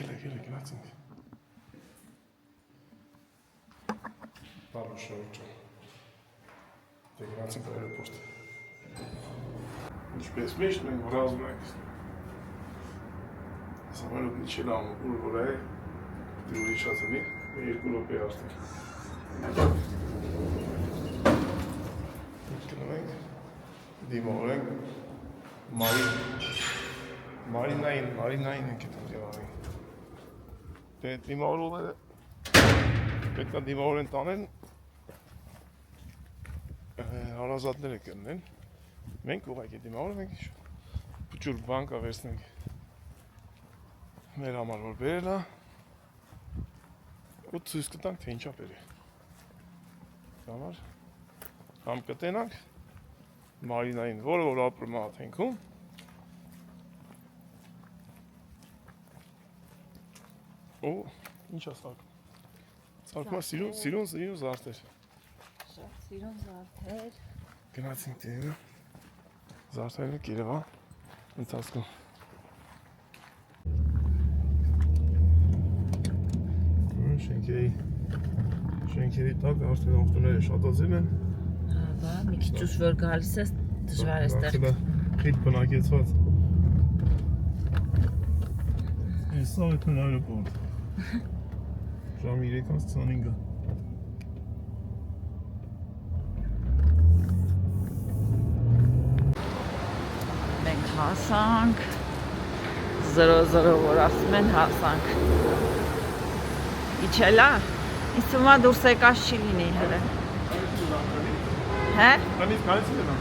Եկել, գնացինք։ Բարո շորջ։ Դե գնացինք այրոպորտ։ Ինչպես միշտ մենք վրազում ենք։ Սամարոտնի չելամ ուր որ է, դի ուրիշ ասենի, 2 րոպե արդեն։ Ինչ գնում ենք, դիմավորենք Մարինային ենք հետում ձևավորենք։ Դե դիմավորողները պետք է դիմավոր են տանեն, հարազատները կնեն, մենք ուղղակի դիմավոր ենք, փուչուր բան կա վերցնենք մեր համար որ բերել է ու ցույց կտանք թե ինչա բերի։ Համար կամ կտենանք Մարինային, որը որ ապրում է Աթենքում, ու ինչ է սարքում։ Սարքում է սիրուն զարդեր։ Շատ սիրուն զարդեր։ Գնացինք դերը, զարդերն եք Երևա ընթացքում։ Շենքերի տակ արդեն ողտուները շատացել են։ Հա, մի քիչ ուշ որ գալիս ես դժվար է ստեղ։ Խիտ բնակեցված։ Հեսա էթուն այրոպորտ։ Ժամ 3:25-ը։ Մենք հասանք 0-0 որ ասում են հասանք։ Իջելա։ Ինձ թվում է դուրս եկած չի լինի հələ։ Հա։ Տնից գալիս է նա։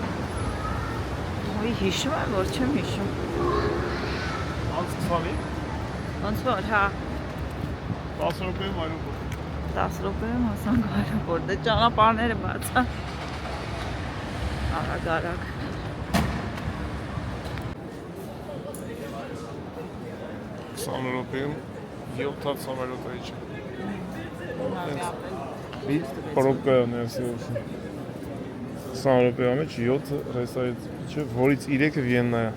Ոյ հիշում եմ, որ չեմ հիշում։ Անց 20-ի։ Ոնց որ, հա։ 10 րոպեում այրոպորտ։ 10 րոպեում հասանք այրոպորտ, դե ճանապարհները բաց է։ Արագ։ 20 րոպեում 7 հատ սամարոտ է իջը։ Պրոբկա է ներսիով։ 20 րոպեի մեջ 7 ռեսայից իջը, որից 3-ը Վիեննա է։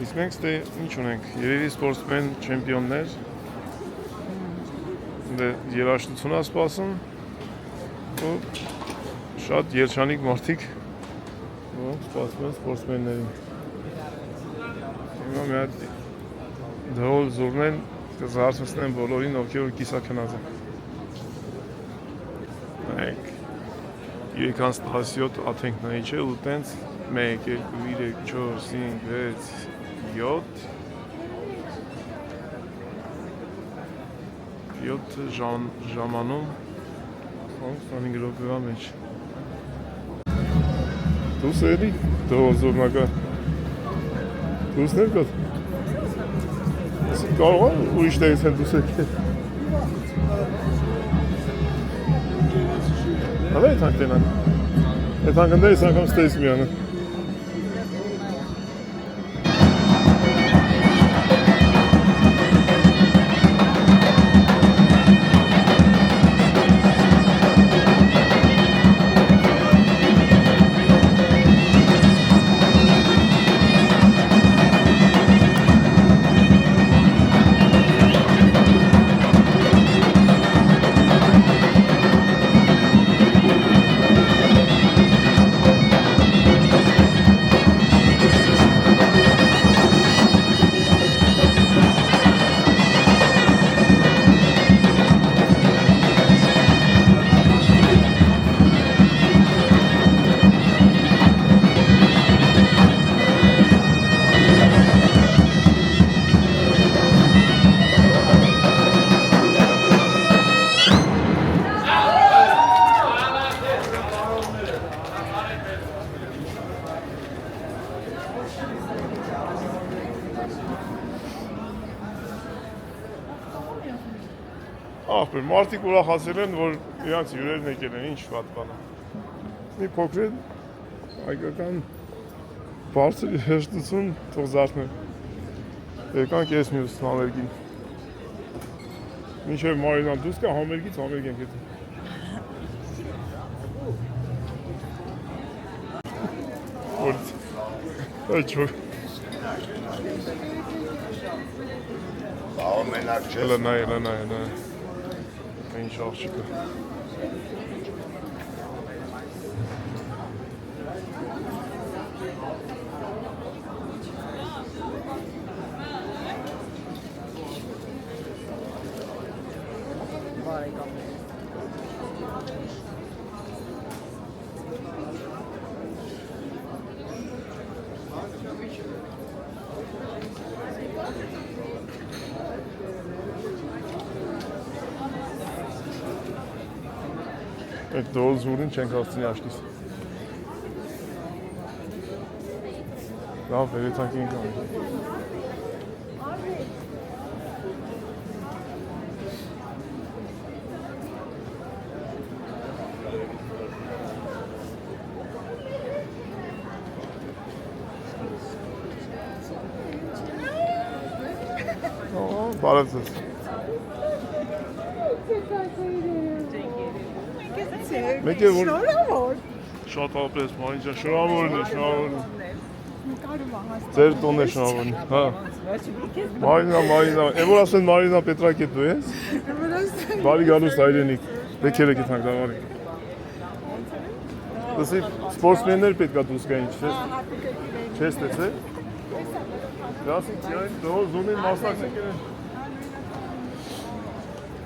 Իսկ մենք ստե ինչ ունենք, երևի սպորտսմեն չեմպիոններ, դե երաշտություն է սպասում, ու շատ երջանիկ մարդիկ, որոնք սպասում են սպորտսմեններին։ Հիմա մի հատ դհոլ զուրնեն կզարթվեցնեն բոլորին, ովքեր որ կիսաքնած են։ Մենք 3:17 Աթենքն է իջել ու տենց 1, 2, 3, 4, 5, 6, 7 ժամանում 25 րոպեվա մեջ։ Դուս էլի դհոլ զուրնակա։ Դուսներ կոտ։ Կարող է ուրիշ տեղից են դուս եկել։ Հավե եթանք տենան։ Եթանք ընդերից անգամ ստեյս միանը։ Ախպեր, մարդիկ ուրախացել են, որ իրանց հյուրերն եկել են, ինչ վատ բան է։ Մի փոքր հայկական բարձր հեշտություն թող զարթներ։ Եկանք ես մյուս համերգին։ Մինչև Մարինան դուրս կա համերգից համերգ ենք հետո։ Այդ չոր։ Ամենակ չես։ Լնայ։ Ինչ աղջիկը։ Այդ դոլ զուրին չենք հասցնի աշտիս։ Լավ, վերեցանք ենք անում։ Բարև ձեզ։ Մեկ է որ շատ ապրես, Մարին ջան, շնորհավորն է։ Ձեր տոնն է շնորհավորն։ Հա։ Մարինա, այն որ ասեն Մարինա Պետրակետ դու ես։ Բարի գալուս հայրենիք։ Եկեք թանկ դավարի։ Դասի սպորտսմեններ պետք է դուրս գային, չես տեսել։ Դասի ցայն դու զոնին մասնակցել են։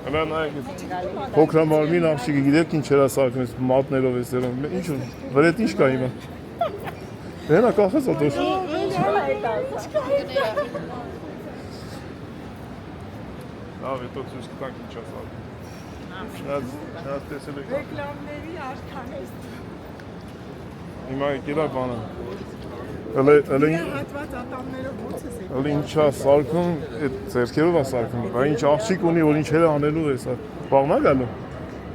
Հələ նայեք։ Փոքրամարմին աղջիկը գիտեք ինչ էր ասարկում, մատներով է սերում։ Ինչ վրետ ինչ կա հիմա։ Դենա կախես ոտոս։ Լավ, հետո ցույց կտանք ինչ ասարկում։ Չնայած տեսել եք։ Ռեկլամների արքան է։ Հիմա եկել է բանը։ Հələ հատված ատամներով ո՞նց է։ Հələ ինչա սարկում, այդ ձերքերով է սարկում։ Բա ինչ աղջիկ ունի, որ ինչ էլ անելու է սա։ Բաղնա գալու։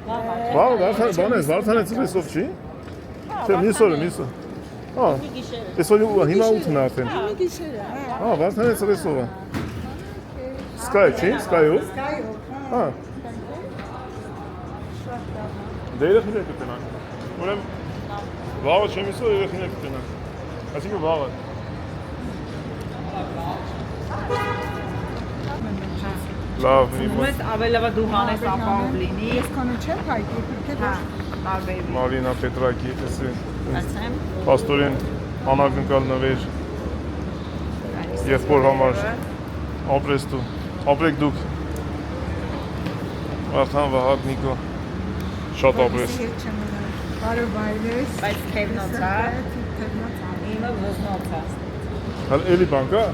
Բան է, Վարդանից լեսով չի։ Չէ, միսօր։ Հա։ Այսօր հիմա 8-ն է արդեն։ Մի գիշեր է։ Հա, Վարդանից լեսով է։ Sky չի, Sky-ով։ Հա։ Դե երեխիներ կտնանք։ Ուրեմն վաղը չեմ իսօր երեխիներ կտնանք։ Այսինքն վաղը։ Լավ, Ես ավելավա դու հանես ապահով լինի։ Ես քոնը չեմ հայտի, թե Հա, տարբերվի։ Մարինա Պետրակի, էսի Ասեմ։ պաստորեն անակնկալ նվեր եղբոր համար ապրես դու, ապրեք դուք Վարդան Վահագ Նիկո շատ ապրես Բարոյես։ Բայց թևնոց է, իմը ոզնոց է։ Հələ էլի բան կա,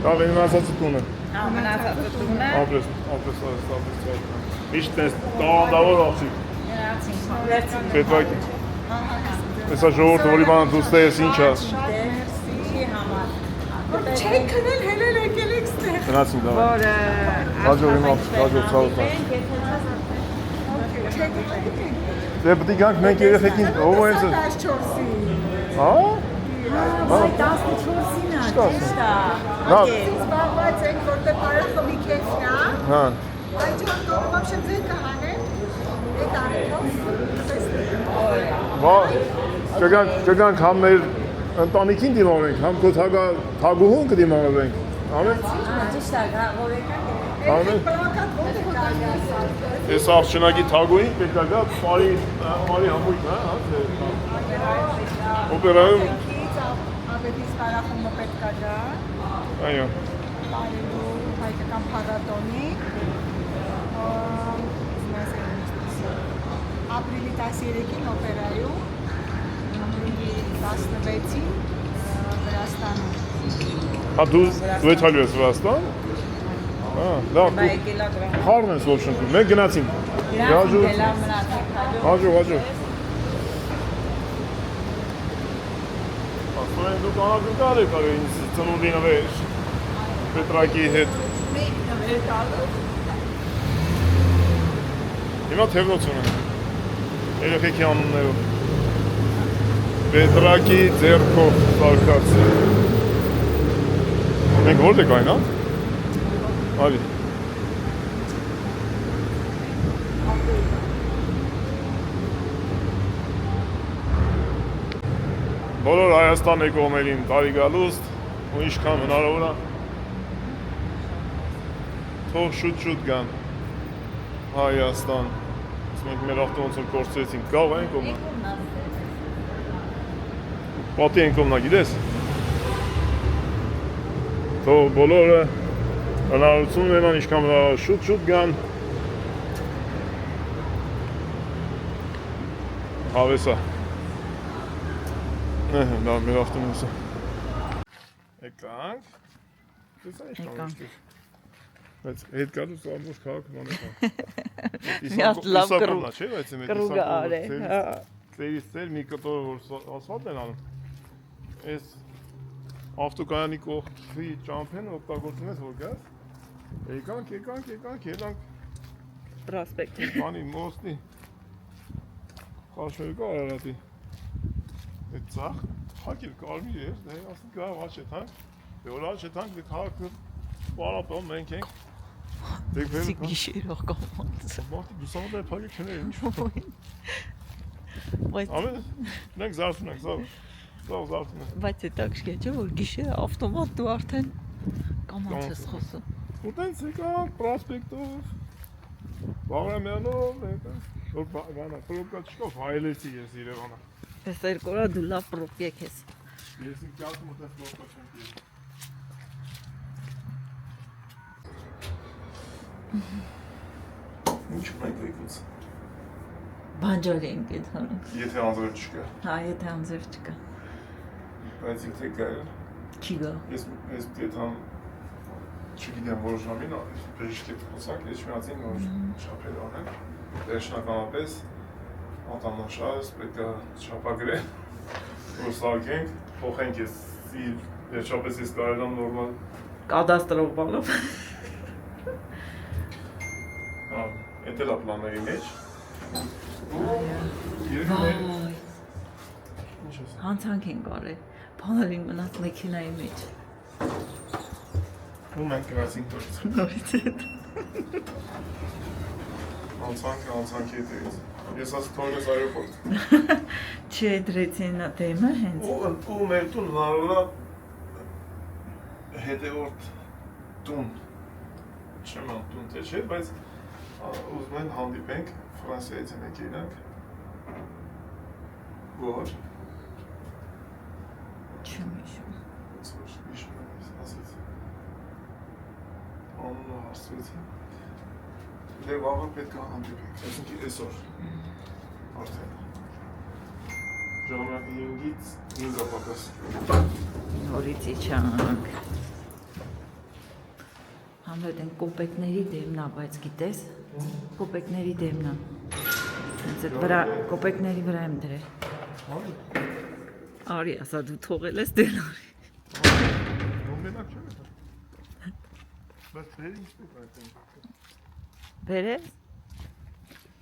կավ են ասացի տունը Հա, մնացածը տունը։ ապրես Միշտ ես տաղանդավոր աղջիկ Գնացին, շնորհեցին։ Պետրակի Հեսա ժողորդը որի բանը դուստե ես ինչ ես Չի համար։ Չեք քնել հելել եկել եք ստեղ։ Գնացին դավա Որը Հաջող իմա, հաջող ցավոտ Դե պտի գանք մենք երեխեքին ով են ձեզ 14-ի։ Հա? Այ 14-ին է, ճիշտ է։ Լավ Զբաղված ենք, որտեղ բարախմի քեֆն է։ Հա Այդ ճանտով вообще ձեր կհանեն։ Այդ արիքով։ Բա կգանք համ մեր ընտանիքին դիմավորենք, համ քո թագուհուն կդիմավորենք Ամեն Ճիշտ է, որ եկան։ Ամեն Պրոկատ ո՞նց է։ Ես աղջնակի թագուհին պետք է գա բարի համույթ, հա, օպերայում Աբետիս բարախումը պետք է գա։ Այո Բարելու հայկական փառատոնի ապրիլի 13-ին օպերայում, ապրիլի 16-ին Վրաստանում։ Հա դու եթալու ես Վրաստան? Հա, լավ, Բա եկել է դրան։ խառն ես որ շնտում, մենք գնացինք Գնացին դելա մնացեք, Հաջող Աստորեն դուք անակնկալ եք արել ինձ ծնունդի նվեր Պետրակի հետ Հիմա թևնոց ունեմ երեխեքի անուններով Պետրակի ձեռքով սարկած Մենք որդ եք այն, հա? Արի Բոլոր Հայաստան եկողներին տարի գալուստ ու ինչքան հնարավոր է թող շուտ գան Հայաստան։ Մենք մեր ավտոմոբիլը կորցրեցինք, գավ այն կողմը։ Պատի են կողմնա, գիտես։ Թող բոլորը հնարավորություն ունենան ինչքան շուտ գան։ Հավեսա։ Դա մեր ավտոմոբիլը։ Եկանք։ Եկանք։ Բայց հետ գալուց ամբողջ քաղաքը մանեկա։ Մի հատ լավ կռուգ, չէ, բայց կռուգը արե, հա։ Ծերից ծեր մի կտոր որ ասֆալտ են անում։ Այս ավտոկայանի կողքի ճամփեն օգտագործում ես որ գաս։ Եկանք։ Պրոսպեկտ։ Բանի մոստի։ Խաշմերկա Արարատի։ Այդ ծախ խակել կարմիր էր, դե ասենք գա աչեթանք։ Դե որ աչեթանք դե քաղաքը պարապում մենք ենք։ Սի գիշերով կամած։ Մարդիկ դուսամատը փակի չներ ինչ։ Բայց Ամեն մենք զարթում ենք, զարթում ենք։ բայց է տակ չէ, որ գիշերը ավտոմատ դու արդեն կամած ես խոսում։ Ու տենց եկանք պրոսպեկտով, Բաղրամյանով, որ բանա, պրոբկա չկով, հայելեցի ես Երևանը։ Ես երկու օր դու լավ պրոբկեք ես։ Ես ինք կյատում ուտես պրոբկա չենք ես։ Ինչ մենք եկուց։ Բանջարի ենք եթանում։ Եթե անձրև չկա։ Հա, եթե անձև չկա։ Բայց եթե կա Չի գա։ ես դետան չգիտեմ որ ժամին բժիշկի խոսանք ես չմիացին որ չափեր անեն վերջնականապես ատամնաշարս պետք է չափագրեն որ սարքենք փոխենք ես վերջապես ես կարել եմ նորմալ Կադաստրով բանով։ Էդ էլ է պլանների մեջ Վայ, հանցանք ենք արել, բաներին մնաց մեքենայի մեջ։ ու մենք գնացինք Նորից հետ։ անցանքի հետևից ես ասի թողնես այրոպորտ Չի դրեցին դեմը հենց։ ու մեր տուն հնարորա հետևորդ տուն չեմ տուն թե չէ, բայց ուզում են հանդիպենք Ֆրանսիայից ենք իրանք որ Չեմ հիշում։ հիշում եմ ասեցի անունը հարցրեցի դե վաղը պետք է հանդիպենք այսինքն այսօր արդեն ժամանակ 5-ից 5 ապակաս Նորից իջանք։ Համբետ են կոպեկների դեմնա, բայց գիտես, կոպեկների դեմնա։ Հենց այդ վրա, կոպեկների վրա եմ դրել։ Արի, ասա դու թողել ես դել արի։ Մենակ չեմ է բայց բեր ինչ պետք է այդեն Բերես։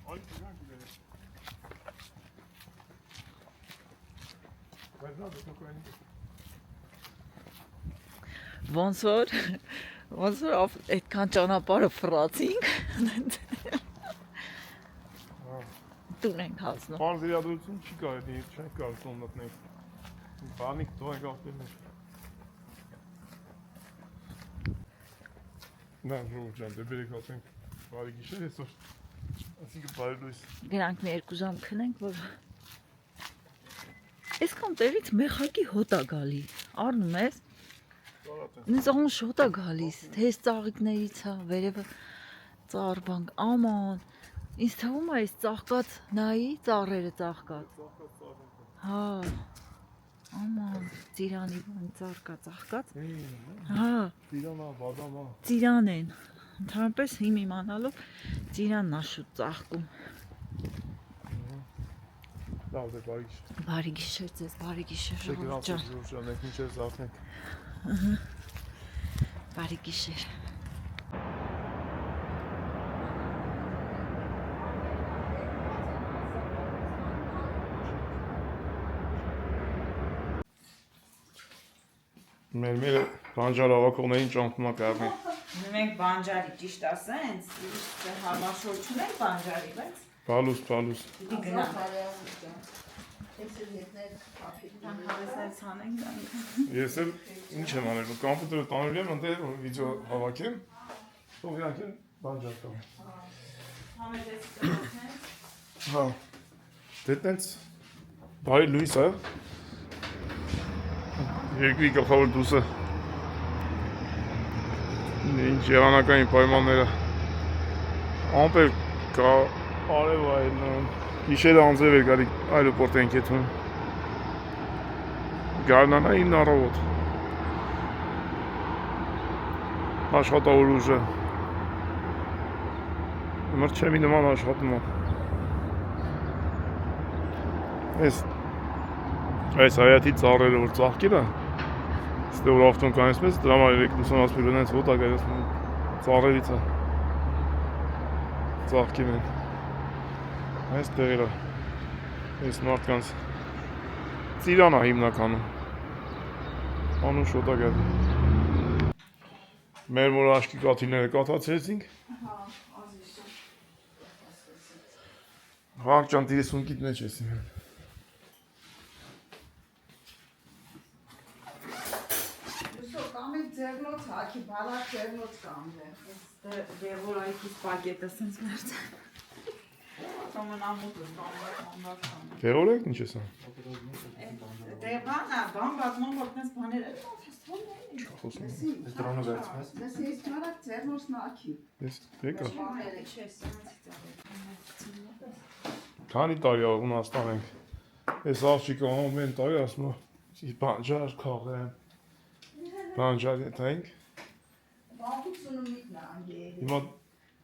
Այլ կգանք բերես բայց նա դուք այն Ոնց որ այդքան ճանապարհը ֆրացինք։ Տուն ենք հասնում։ Բան զիրադություն չի կար, չենք կարող տոննատնենք բանիկ թող ենք ավտերներ Նա ժողջան, դե բերեք ասենք բարի գիշեր այսօր ասինքը բարի լույս Գրանք մի 2 ժամ քնենք, որ Այսքան տեղից մեխակի հոտ է գալի, առնում ես Ինձ աղոն շոտ է գալիս, թեզ ծաղիկներից է, վերևը ծառ բանք, աման Ինձ թվում է այս ծաղկած նայի ծառերը ծաղկած Հա, աման, ծիրանի բան ծառ կա ծաղկած Հա, Ծիրանա, բադամա ծիրան են, ընդհանրապես իմ իմանալով ծիրանն է շուտ ծաղկում Լավ դե բարի գիշեր Բարի գիշեր ձեզ, բարի գիշեր ժողովուրդ ջան Ժողջան, եք մինչև զարթնենք Բարի գիշեր Մեր բանջար ավակողներին ճամփումա կառնի Մենք բանջարի ճիշտ ասենց, համաշոր չունենք բանջարի, բայց Բալուս պիտի գնանք Հավեսներ ցանենք Ես էլ ինչ եմ անել, կամպյուտերը տանել եմ, ընդ վիդեո հավաքեմ Սովյանքին բանջարկա։ Համեցեք դրացնեն։ Հա։ Դե տենց բարի լույս է։ Երկրի գլխավոր դուսը։ Ինչ եղանակային պայմանները։ Ամպեր կա արև այլ գիշերը անձև էր գալի այրոպորտ ենք եթում։ Գարնանային առավոտ։ Աշխատավոր ուժը։ Մրճեմի նման աշխատում է։ Այս հայատի ծառերը որ ծաղկել է, ստե որ ավտոն կանես մեզ, դրա համար երեք լուսանացմիր ունենց ոտակ այս ծառերից է ծաղկել են։ Այս տեղերը, այս մարդկանց ծիրան է հիմնականում, անուշ ոտակ է։ Մեր որ աշկի կաթիլները կաթացրեցինք, Հաղճան 35-իտ մեջ ես իմ։ Կամ է ձերնոց հաքի, բալակ ձերնոց կամ է։ Դեղորայքի սպագետը սենց մերձ։ Սոմն ամուտս, Դեղորայք ինչ ես ան։ Դե բանա, բան բազման որտնես բաներ է։ Խոսում։ Դրոնը վերցնես։ Դες ես նարակ ձերնոց նաքի։ Ես եկա։ Բաները չես։ Քանի տարի է Հունաստան ենք։ Այս աղջիկը ամեն տարի ասում է բանջար քաղեմ։ Բանջար եթենք։ Բանկուսունը միտնա անգե։ Հիմա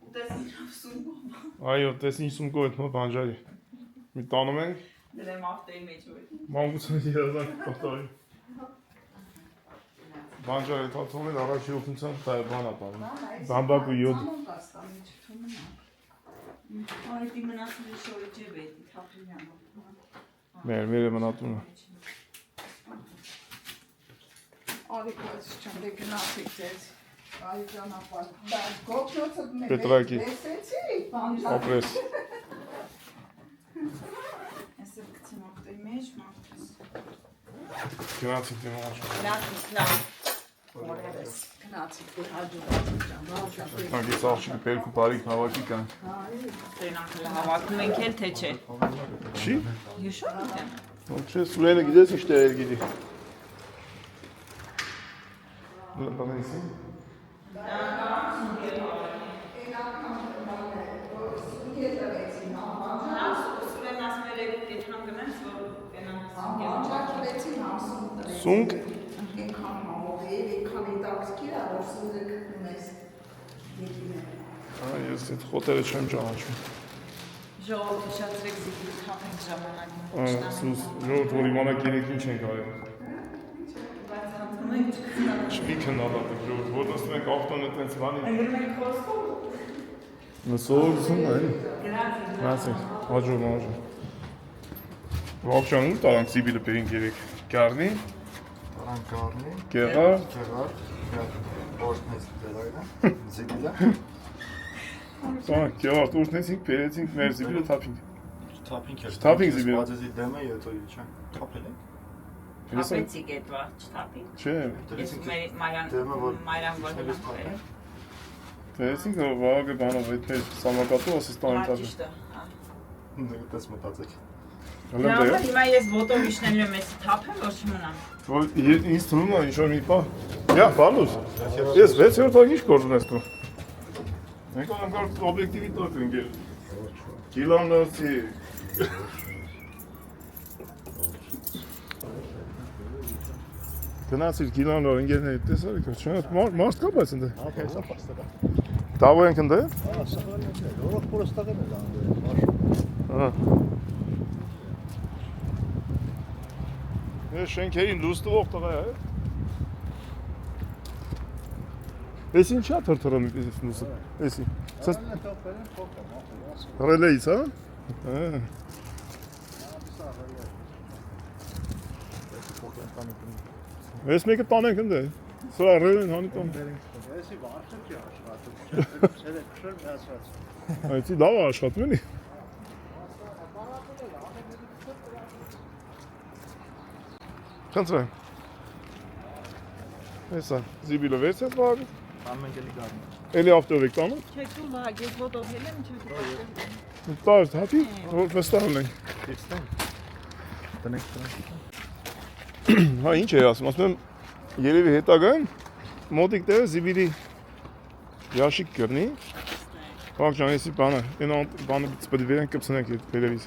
Ուտեսին սումգով։ այո, տես ինչ սումկով հետ մո բանջարի։ Մի տանում ենք, Դրեմ ավտեի մեջ որ։ մանկությունը երազանք կատարի։ Բանջարի թաթում են առաջի օգնության դա բան է տանում։ Բամբակ ու յոդ։ Այդի մնացնի շորի ջև էդի թափրինյանը։ Մեր մնատում է։ Արիկոց չեմ դե գնացիք ձեզ։ Այ ճանապարհ։ Դա գոքնոցը մեր։ Պետրակի։ Լսեցի բանջար։ Ապրես։ Այսը գցեմ ավտեի մեջ, մարդս։ Գնացինք դեմ աշկա։ Լավ։ Օրերս գնացիք դե հաջողացիք ջան։ Հանգից աղջիկը պերք ու բարիք հավաքի կան։ Տենակը հավաքում ենք էլ թե չէ։ Չի։ Հիշում եմ։ Չէ, Սուրենը գիտես ինչ տեղեր գիտի։ Լավենսի։ Սունկ։ Ես այդ խոտերը չեմ ճանաչում։ Ժողովուրդ հիշացրեք զիգի թափենք ժամանակին։ Ժողովուրդ որ իմանաք երեք ինչ ենք արել։ Բայց խնդրում ենք չկստանալ։ Չպի քննադատեք ժողովուրդ, որ նստում ենք ավտոնը տենց բանի։ Ընգրում ենք խոսքով։ Նսողություն է։ Մասիկ, հաջող։ Ողջան ու տարանք Սիբիլը բերինք երեք։ Գարնի, Տարան կարնի։ Գեղար, Որտնես դերայնա։ Զիբիլա։ Գեղար, ուշնեցինք, բերեցինք մեր Սիբիլը թափինք։ Թափինք էր։ Թափինք Զիբիլը։ Բաձեզի դեմը հետո իջան։ Թափել ենք։ Թափեցիք էդ վաղ չթափիկ։ Չէ, Ես Մարյան որ հնախվեր։ բերեցինք վաղը բանով այդ մեր սամակատու ասստան տակ։ Ճիշտ է։ Դες մտածեք։ Լավ, հիմա ես ոտով իջնելու եմ, ես թափեմ, որ չմնամ։ Որ ինձ թվում է ինչ-որ մի պահ։ Յա, բանուս։ Ես 6-րդ օր ինչ գործ ունես դու։ Մենք անգամ օբյեկտիվի տակ ընկել։ Գիլանոցի։ Գնացիր գիլանոր ընկերների տեսար եք, չէ՞, մարդ կա բայց ընդ։ Դավո ենք ընդ։ Հա։ Ես շենքերին լուստվող տղա է։ Էս ինչա թրթրում էս լուսը։ Էսի։ Ռելեից, հա։ Էս մեկը տանենք ընդ է։ Սրա ռելեն հանի տան։ Էսի վարդը չի աշխատում, չէ՞, քշել միացած։ Այդի լավ է աշխատում էլի։ Խնդրեմ։ Էսա, Զիբիլը վերցես վաղը։ Ամեն գելի գարնի։ Էլի ավտով եք տանում։ Չէ, դու լագ, ես ոտովել եմ, չէ՞ դու։ Տար, հատի, որ վստահ լինենք։ Դիստեն։ Տնենք դրան։ Հա, ինչ է ասում եմ, երևի հետագայում մոտիկ տեղը Սիբիրի Ящик կրնի։ Բանկ ջան, էսի բանը, այն բանը պետք է վերեն կպցնենք այդ վերևից։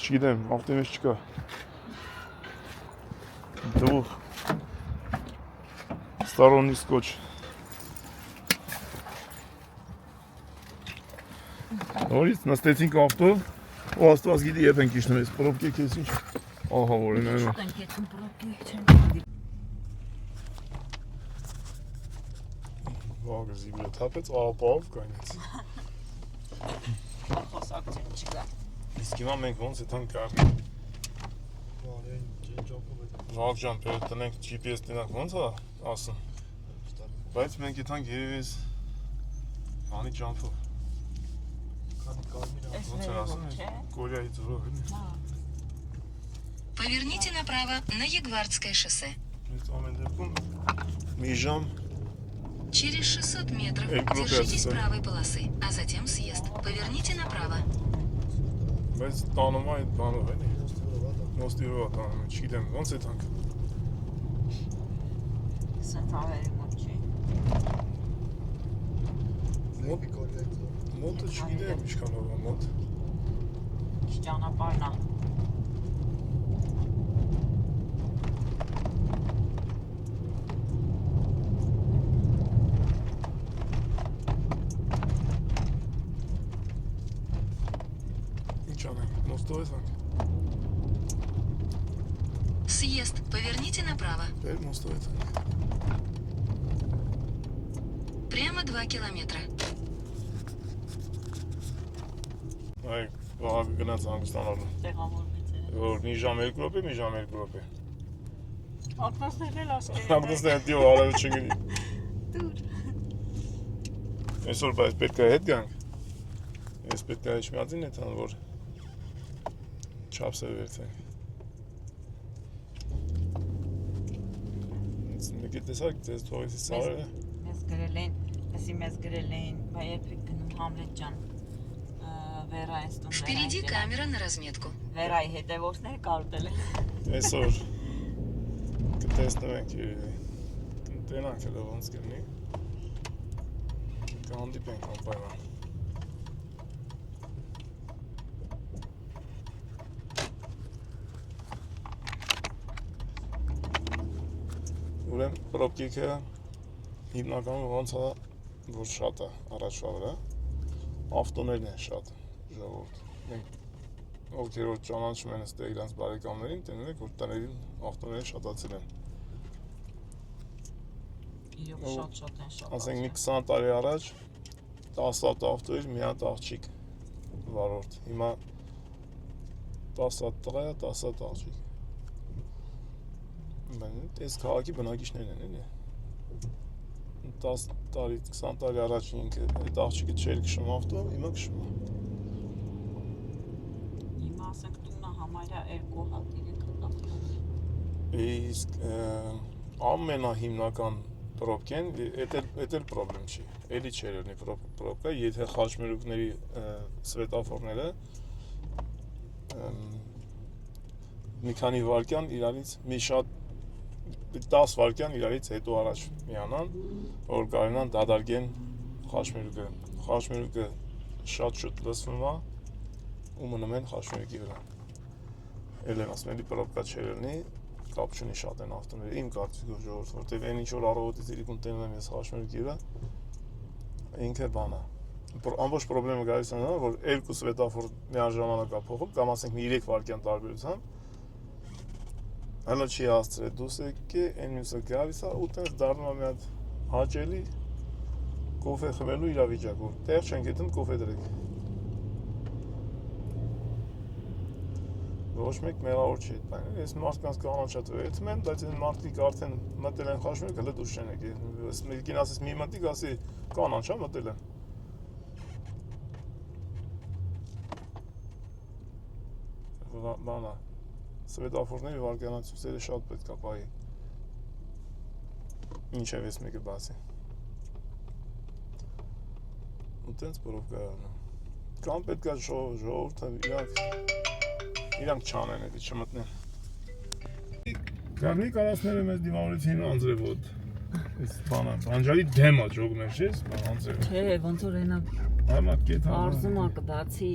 Չգիտեմ, ավտոյի մեջ չկա։ Դու Сторонний скотч։ Նորից նստեցինք ավտո, ու աստված գիտի երբ ենք իջնում, այս պրոբկի քեզ ինչ։ Ահա որ են այո։ Տանք էցում պրոբկի չեմ։ Վաղը զիբրը թափեց, ապավ կանից։ Խոսակ չկա։ Իսկ հիմա մենք ոնց է թանք կար։ Բարեն ջանջապով է։ Վաղ ջան, պետք տնենք GPS տնանք ոնց է ասում։ Բայց մենք եթանք երևիս բանի ջամփով։ Քանի կարմիր Էս Ոնց են ասում, չէ։ Կորեայի ձորով էլի։ Поверните направо на Егвардское шоссе. Այս ամեն դեպքում մի ժամ Через 600 метров Эквроприация. держитесь правой полосы, а затем съезд. Поверните направо. բայց տանում այդ բանով էլի։ Նոստիրով տանում, չգիտեմ, ոնց է թանք։ Սա ծավալի մոտ չի։ Մոտ Կորեայի ձոր։ Մոտը չգիտեմ ինչքանով է մոտ։ Ճանապարհն է։ Ինչ անենք, նոստով է թանք։ Съезд. Поверните направо. Բեր նոստով է թանք։ Прямо 2 километра. Այ, վաղ գնաց հանգստանալու։ Տեղավորվեց։ Որ մի ժամ 2 րոպե, մի ժամ 2 րոպե։ Ակնասներ էլ ասկե։ Հանգստն է դիո արավ չգնի։ Դուր։ Այսօր բայց պետք է հետ գանք։ Ես պետք է իջմիածին է տան, որ չափսը վերցենք։ Մեկ է տեսակ, ձեզ թողեցի սարերը։ Մեզ գրել են, ասի մեզ գրել են, բա երբեք գնում Համլետ ջան։ Վերա էստուն։ Впереди камера на разметку. Վերայի հետևորդներ կարոտել են։ Այսօր կտեսնվենք երևի։ Կտենանք էլ ոնց կլինի։ Կհանդիպենք անպայման։ Ուրեմն պրոբկիկը հիմնականում ոնց է, որ շատ է առաջվա վրա, ավտոներն են շատ, ժողովուրդ։ Մենք ովքեր որ ճանաչում են ստե իրանց բարեկամներին, տենում եք, որ տներին ավտոները շատացել են։ Իրոք շատ են շատ։ Ասենք մի 20 տարի առաջ 10 հատ ավտո էր, մի հատ աղջիկ վարորդ։ Հիմա 10 հատ տղա է, 10 հատ աղջիկ։ Այս քաղաքի բնակիչներն են, էլի։ 10 տարի, 20 տարի առաջ ինքը այդ աղջիկը չէր քշում ավտո, հիմա քշում է։ Հիմա ասենք տունը համարյա 2 հատ 3 հատ։ Իսկ ամենահիմնական պրոբկեն, էդ էլ պրոբլեմ չի։ Էլի չէր լինի պրոբկա, եթե խաչմերուկների սվետաֆորները մի քանի վայրկյան իրարից մի շատ 10 վայրկյան իրարից հետո առաջ միանան, որ կարողանան դադարեն խաչմերուկը։ Խաչմերուկը շատ շուտ լսվում է ու մնում են խաչմերուկի վրա։ Էլ եմ ասում, էլի պրոբկա չէր լինի, կապ չունի շատ են ավտոները, իմ կարծիքով ժողովուրդ, որտեղ այն ինչ որ առավոտից իրիկուն տենում եմ ես խաչմերուկի վրա, ինքը բան է։ Ամբողջ պրոբլեմը գալիս է նա, որ երկու սվետաֆոր միաժամանակ է փոխում, կամ ասենք մի 3 վայրկյան տարբերությամբ, հələ չի հասցրել դուս եկե, այն մյուսը գալիս է ու տենց դառնում է մի հատ հաճելի կոֆե խմելու իրավիճակ, որ տեղ չենք գտնում կոֆե դրեք։ Ոչ մեկ մեղավոր չի այդ բանը։ Ես մարդկանց կանաչած վերցում են, բայց այն մարդիկ արդեն մտել են խաչմերուկ, հələ դուրս չեն եկել։ Մեկին ասես մի մտիկ, ասի կանաչա մտել են։ Բանա Սվետաֆորների վայրկյանացույցերը շատ պետք է պահի։ Ինչև ես մեկը բացի։ ու տենց բրով կարողանա։ Կամ պետք է ժողովուրդը իրանք չանեն, էդի չմտնեն։ Կարմի կարասները մեզ դիմավորեցին անձրևոտ։ Այս բանը, բանջարի դեմա ջոգներ, չէ՞, անձրև։ Չէ, ոնց որ այնա Համա կեթա։ արզում ա կբացի։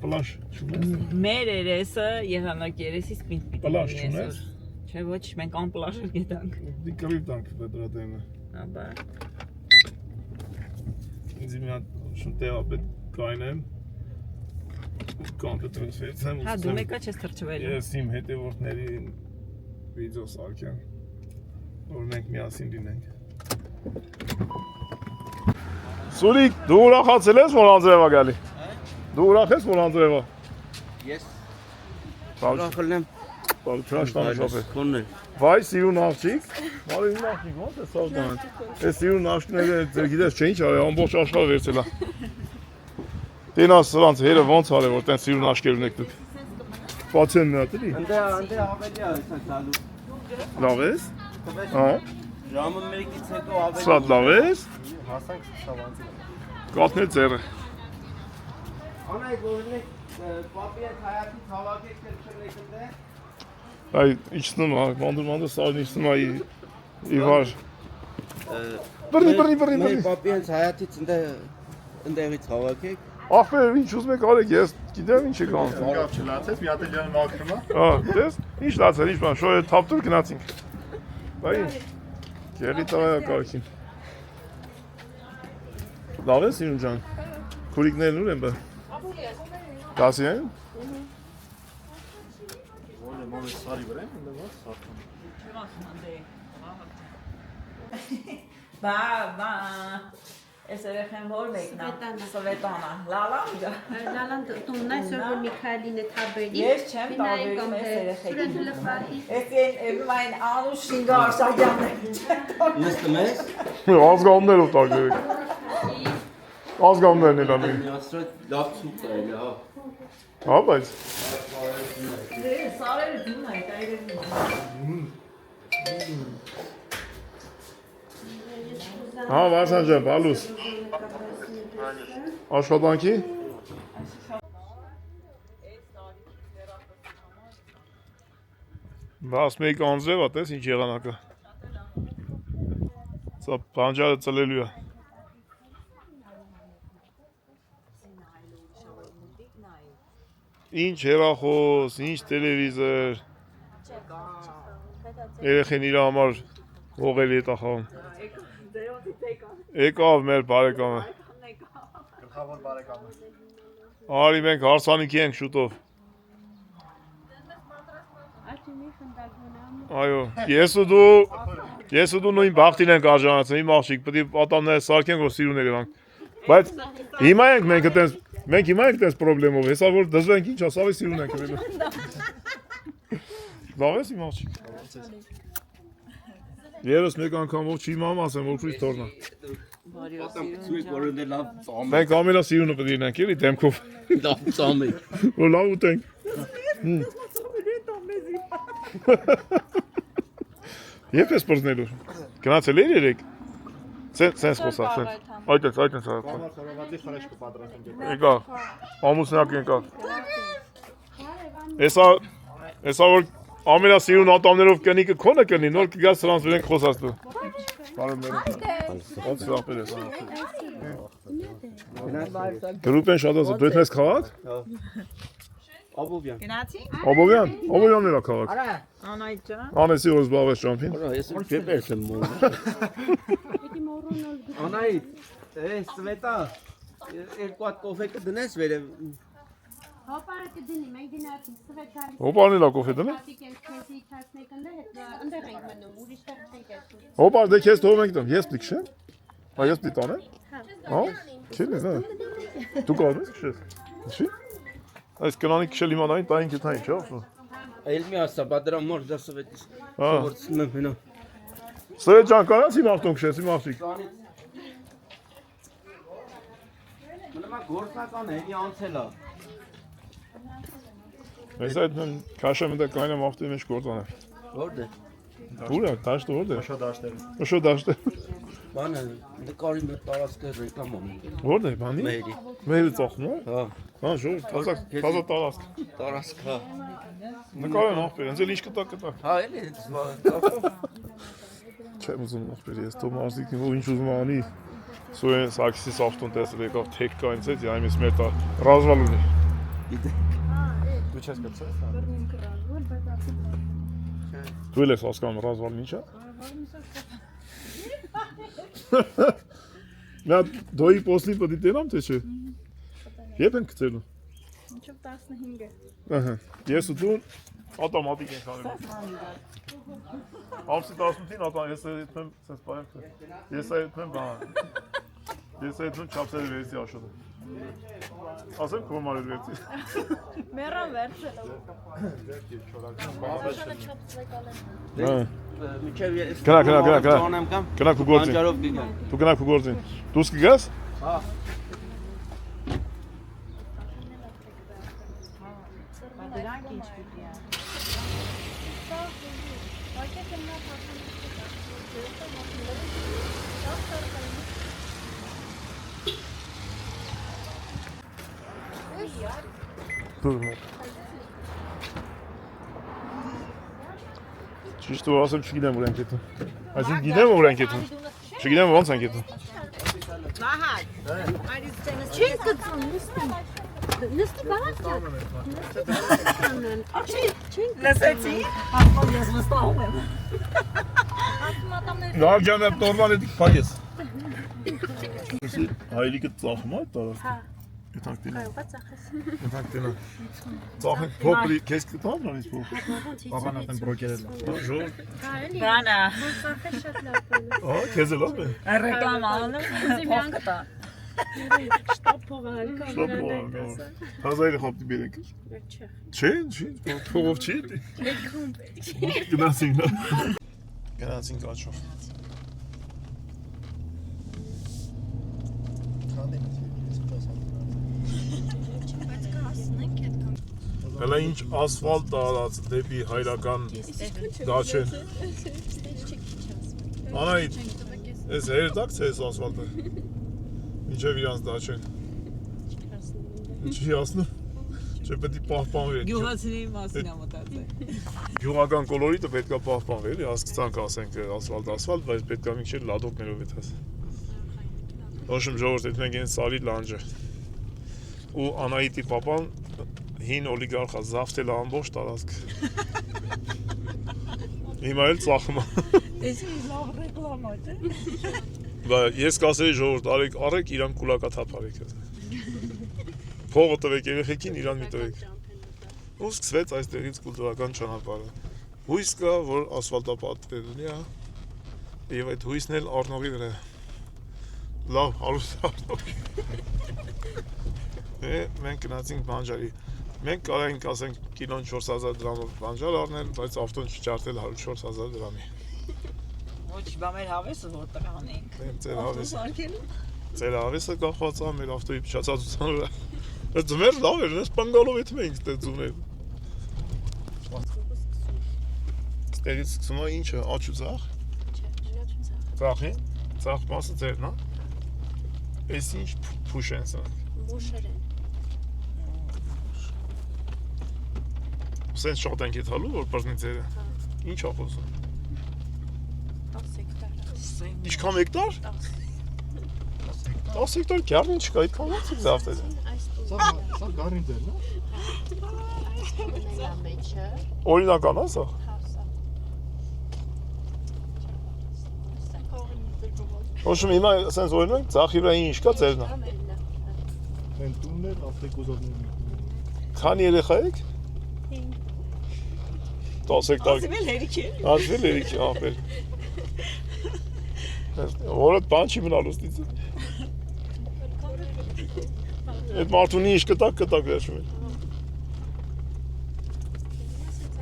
Պլաշ չունես։ Մեր երեսը եղանակ երեսից պիտի Պլաշ չունես։ Չէ, ոչ, մենք անպլաշը գետանք։ Դի կրիվ տանք դրա դեմը։ Աբա։ Ինձ մի հատ շուտեա պետք կայնեմ։ Կոմպյուտերից վերցեմ։ Հա, դու մեկա չես թրջվել։ Ես իմ հետևորդների վիդեո սարքեմ, որ մենք միասին լինենք։ Սուրիկ, դու ուրախացել ես, որ անձրև ա գալի։ Դու ուրախ ես, որ անձրև ա։ Ես Բաղ ախլեմ չաշտանը շոփ է։ քոնն Վայ, սիրուն աղջիկ։ Բարի իմ աղջիկ, ո՞նց է սարքան։ Այս սիրուն աղջիկները ձեր գիտես չէ ինչ արի, ամբողջ աշխարհը վերցել ա։ Տենաս սրանց հերը ոնց արի, որ տեն սիրուն աղջիկներ ունեք դուք։ Բացեն մի հատ էլի։ Ընդ ավելի է հեսա գալու։ Լավ ես։ Հա։ Ժամը 1-ից հետո ավելի։ Շատ լավ ես։ Հասանք ցավանցի։ Կաթնել ձեռը։ Անայ գորնե պապի հետ հայացի ցավակեք չնեք ընդ։ Այ իջնում ա, մանդր սարն իջնում ա իվար։ Բռնի։ Մեր պապի հետ հայացից ընդեղից ցավակեք։ Ախպեր, ինչ ուզում եք արեք, ես գիտեմ ինչ եք անում։ Գավ չլացես, մի հատ էլ ջան մաքրում է։ Հա, դες, ինչ լացել, ինչ բան, շոյը թափտուր գնացինք։ Բայ, գերի տղայա կարքին։ Լավ ես իրուն ջան։ Քուրիկներն ուր են բա։ Դասի են։ Մոմե սարի վրա եմ, ընդ ո՞ր սարքում։ Բա, Ես երեխեն որ մեկնա, Սվետանա, լալան գա։ Լալան տունն այսօր որ Միքայելին է թաբերի։ Ես չեմ տարբերում ես երեխեքին։ Ես այն անուշ շինգա Արսակյանն Ես տմես։ Ազգաններով տարբերեք։ Ազգաններն էլ անի։ Միացրած լավ ցուկ է, հա։ Հա, բայց։ Սարերը դու նայ, Հա, Վարսան ջան, բալուս։ Աշխատանքի։ Բաս մեկ անձրև ա, տես ինչ եղանակը։ Սա բանջարը ծլելու է։ Ինչ հեռախոս, ինչ տելևիզոր։ Երեխեն իր համար հողելի է տախավում։ Եկավ մեր բարեկամը։ Գլխավոր բարեկամը։ Արի մենք հարսանիքի ենք շուտով։ Այո, ես ու դու նույն բախտին ենք արժանացել, իմ աղջիկ, պետք է պատանները սարքենք, որ սիրուն երևանք։ Բայց հիմա ենք մենք այտենց, մենք հիմա ենք այտենց պրոբլեմով, հեսա որ դժվենք ինչ, ասավի սիրուն ենք գրելու։ Լավ ես իմ աղջիկ։ Երես մեկ անգամ ով չի մամ ասեմ, որ քույր թորնա։ Մենք ամենա սիրունը պետք է լինենք, էլի դեմքով։ Լավ ծամի։ Որ լավ ուտենք։ Երբ ես պրզնելու։ Գնացել էր երեք։ Սենց խոսա, սենց։ Այդպես։ Խորովածի խրեշկը պատրաստենք։ Եկավ։ Ամուսնակ եկավ։ Էսա որ ամենասիրուն ատամներով կնիկը քոնը կնի, նոր կգաս սրանց վրենք խոսած դու։ Բարև մերում։ Ոնց ապեր ես։ Գրուպ են շատ ասը, դու ես քաղաք։ Աբովյան։ Գնացի։ Աբովյանն էլա քաղաք։ Անայդ ջան։ Անեսի որ զբաղվես ճամփին։ Ես չեպերս եմ մոմ։ Անայդ, Սվետա, երկու հատ կոֆե կդնես վերև։ Հոպարը կդնի, մենք դինացի սվետարի։ Հոպարն էլա կոֆե դնե։ Պատիկ ենք քեզի չասնեք ընդեղ ենք մնում, ուրիշտեղ չենք ասում։ Հոպար դե քեզ թողում ենք տամ, ես պիտի քշեմ։ Հա ես պիտի տանեմ։ Հա։ Չի լեզ, հա։ Դու կարող ես քշես։ Ինչի։ Այս կնանի քշել իմանային, տային գտային, չէ՞ ասում։ Այլ մի ասա, բա դրա մոր դա սվետից։ Հա։ Գործում եմ հենա։ Սրե ջան կարաս իմ ավտոն քշես, իմ աղջիկ։ Մնամա գործնական է, հենի անցել է։ Ես այդ քաշեմ դա կայնեմ ավտոյի մեջ գործանեմ։ Որդ է։ Ուր է, դաշտը որդ է։ Շո դաշտերը։ Շո դաշտը։ Բանը նկարի մեր տարածքը ռեկլամ ունենք։ Որտե՞ղ բանի։ Մերի։ Մեր ծախում է։ Հա, Հա, ժողովուրդ, թազա տարածք։ տարածքը։ Նկարեն ախպեր, հենց էլ ինչ կտա։ Հա, էլի Չեմ ուզում ախպեր, ես թող մարզիկին որ ինչ ուզում անի։ Սոյեն Սաքսիս ավտոն տեսել եկավ թեք կա ինձ հետ, այ մեզ մեր տա ռազվալ ունի։ Դու չես գցել։ Դու էլ ես հասկանում ռազվալն ինչ է։ Նա դոյի պոստի պետք է տենամ թե չէ։ Երբ են գցելու։ Մինչև 15-ը։ Ահա։ Ես ու դու ավտոմատիկ ենք անում։ Ամսի 18-ին ես այդքան sense բայր։ Ես այդքան բան։ Ես այդքան չափսերի վերցի աշոտը։ Ասեմ կոմար վերցի։ Մեռան վերցել։ Հա։ Միջև ես Գնա։ Ճանեմ կամ Գնա քու գործին։ Անջարով գնա։ Դու գնա քու գործին։ Դուս կգաս։ Հա։ Դրանք ինչ պիտի ան։ Ճիշտ որ ասեմ չգիտեմ որ ենք հետո։ Այսինքն գիտեմ որ ենք հետո։ Չգիտեմ ոնց ենք հետո։ Չի գծում, նստի բանակ կա։ Լսեցի։ Ես վստահում եմ։ Լավ ջան, նորմալ է դիպակես։ Εσύ հայլիկը ծախում է տարած։ Հա։ Եթանք տենա։ Կարողա ծախես։ Եթանք տենա։ Ծախենք փոքրի, քեզ կտամ նորից փոքր։ Պապան ատեն բրոկերել։ Ժոր։ Կարելի է։ Բանա։ Ծախես շատ լավ է։ Ահա, քեզ էլ լավ է։ Ռեկլամ անում, փող կտա։ Շտապ փողը հալկա։ Շտապ։ Հազարի խապտի բերենք։ Չէ։ Չի, փողով չի դի։ Գնացինք նա։ Գնացինք աչով։ Հələ ինչ ասֆալտ տարած դեպի հայրական Դաչեն։ Անայդ, ես հերդակ ցես ասֆալտը։ Ինչև իրանց Դաչեն։ Ինչի ասնում։ Չէ պետք է պահպանվի։ Գյուղացիների մասին է մտածել։ Գյուղական կոլորիտը պետք է պահպանվի, էլի, հասկացանք ասենք ասֆալտ, բայց պետք է մինչև լադոկներով եթաս։ Ոչմ ժողովուրդ, այդ մենք այն սարի լանջը։ Ու Անահիտի պապան հին օլիգարխա զավթել ամբողջ տարածք։ Հիմա էլ ծախում է։ Էսի լավ ռեկլամ է, թե։ Բա ես կասեի ժողովուրդ, արեք իրան կուլակաթափ արեք։ Փողը տվեք երեխեքին, իրան մի տվեք։ Ու սկսվեց այստեղից կուլտուրական ճանապարհը։ Հույս կա, որ ասֆալտապատներ ունի, հա։ Եվ այդ հույսն էլ առնողի վրա։ Լավ, հարուստ առնողի։ Մենք գնացինք բանջարի։ Մենք կարայինք ասենք կինոն 4000 դրամով բանջար առնել, բայց ավտոն չճարտել 104,000 դրամի։ Ոչ, բա մեր հավեսը որտեղ անենք։ Ձեր հավեսը։ Սարքելու։ Ձեր հավեսը կախված է մեր ավտոյի փչացածության վրա։ Այդ ձմեր լավ էր, ես բանգալով էդ մենք դե ձուներ։ Ստերից սկսում է ինչը, աչ ու ծախ։ Ծախի։ Ծախ մասը ձերն է։ Էս ինչ փուշ են սրանք։ Բուշեր են։ Սենց շատ ենք եթալու, որ պրնի ձերը։ Ինչ ա խոսում։ 10 հեկտար։ Ինչքան հեկտար։ 10 հեկտար գարնին չկա, այդքան ոնց եք զավթել։ Սա գարին դերն է։ Այս տունելա մեջը։ Օրինական է սա։ Հասա։ Սա կողին դժվար։ Ոչմ հիմա սենց օրինակ ծախի վրա ինչ կա ձերն է։ Են տուններ, ավտեկոզովներ։ Քանի երեխա եք։ 10 հեկտար։ Ասիվել հերիք է։ Ասվել երիք ապեր։ Որը բան չի մնալու ստիցը։ Այդ մարդունի ինչ կտակ վերջում է։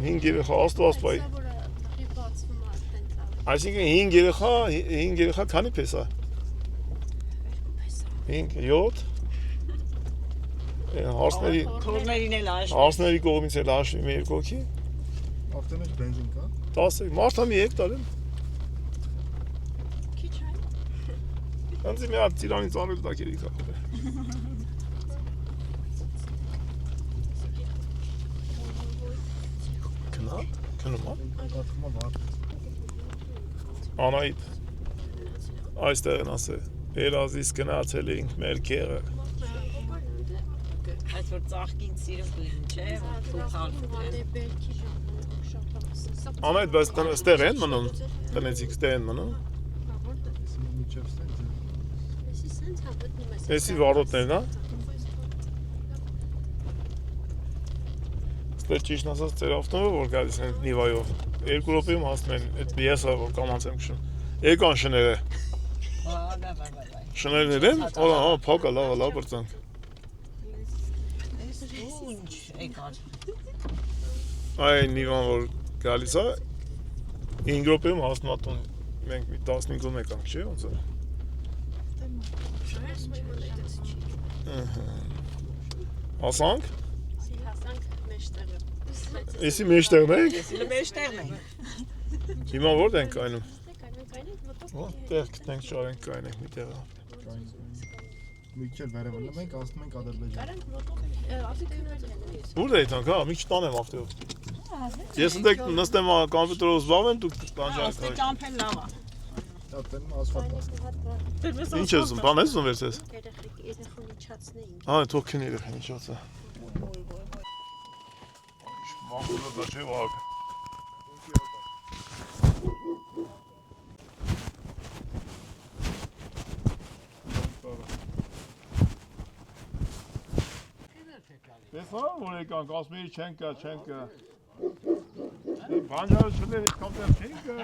5 երեխա աստված։ Այսինքն 5 երեխա քանի պես է։ 5, 7 Հարսների Քորներին էլ աշ։ Հարսների կողմից էլ հաշվի մի երկու հոգի։ Ավտոն մեջ բենզին կա։ 10 մարդը մի հեկտար են։ Քիչ է։ Կանցի մի հատ ծիրանից արել դա կերի կապը։ Քնա, քնում ա։ Ակումա վար։ Անայդ, այստեղ են ասե, երազիս գնացել էինք մեր կեղը։ Այդ որ ծաղկին սիրում կլին, չէ, Անայդ, բայց ստեղ են մնում, տնեցիք ստեղ են մնում։ Միջև ստենց։ Էսի վարոտներն, հա։ Ստեղ ճիշտ ասած ծեր ավտոմը, որ գալիս են նիվայով, 2 րոպեում հասնում են, այդ եսա, որ կամանց եմ քշում։ Եկան շները։ Շներներ են, փակա, լավ բրծանք։ Ինչ եկան։ Այն նիվան, որ գալիս է, 5 րոպեում հասնում է տուն, մենք մի 15-ում եկանք, չէ, ոնց է։ Հասանք։ Էսի մեջտեղն ենք։ Էսի մեջտեղն ենք։ Հիմա որտե ենք կայնում։ Տեղ գտնենք շարենք կայնենք մի տեղը։ Միջև վերևը մենք ասում ենք Ադրբեջան։ Որտե եթանք, հա, մի չտանեմ ավտոյով։ Ես ընդեք նստեմ կոմպյուտերով զբաղվեմ, դուք տանջանք։ Աստե ճամփեն լավ է։ Դա տենում ասֆալտ ասում։ Ինչ ես ուզում, բան ես ուզում վերցես։ Երեխան իջացնեին։ Հա, թող քնի երեխան իջացա։ Մամուլը դա չէ վաղ։ Տեսա որ եկանք, ասում էի չենք գա։ Բանջարը չներ այդ կամտեր չենք գա։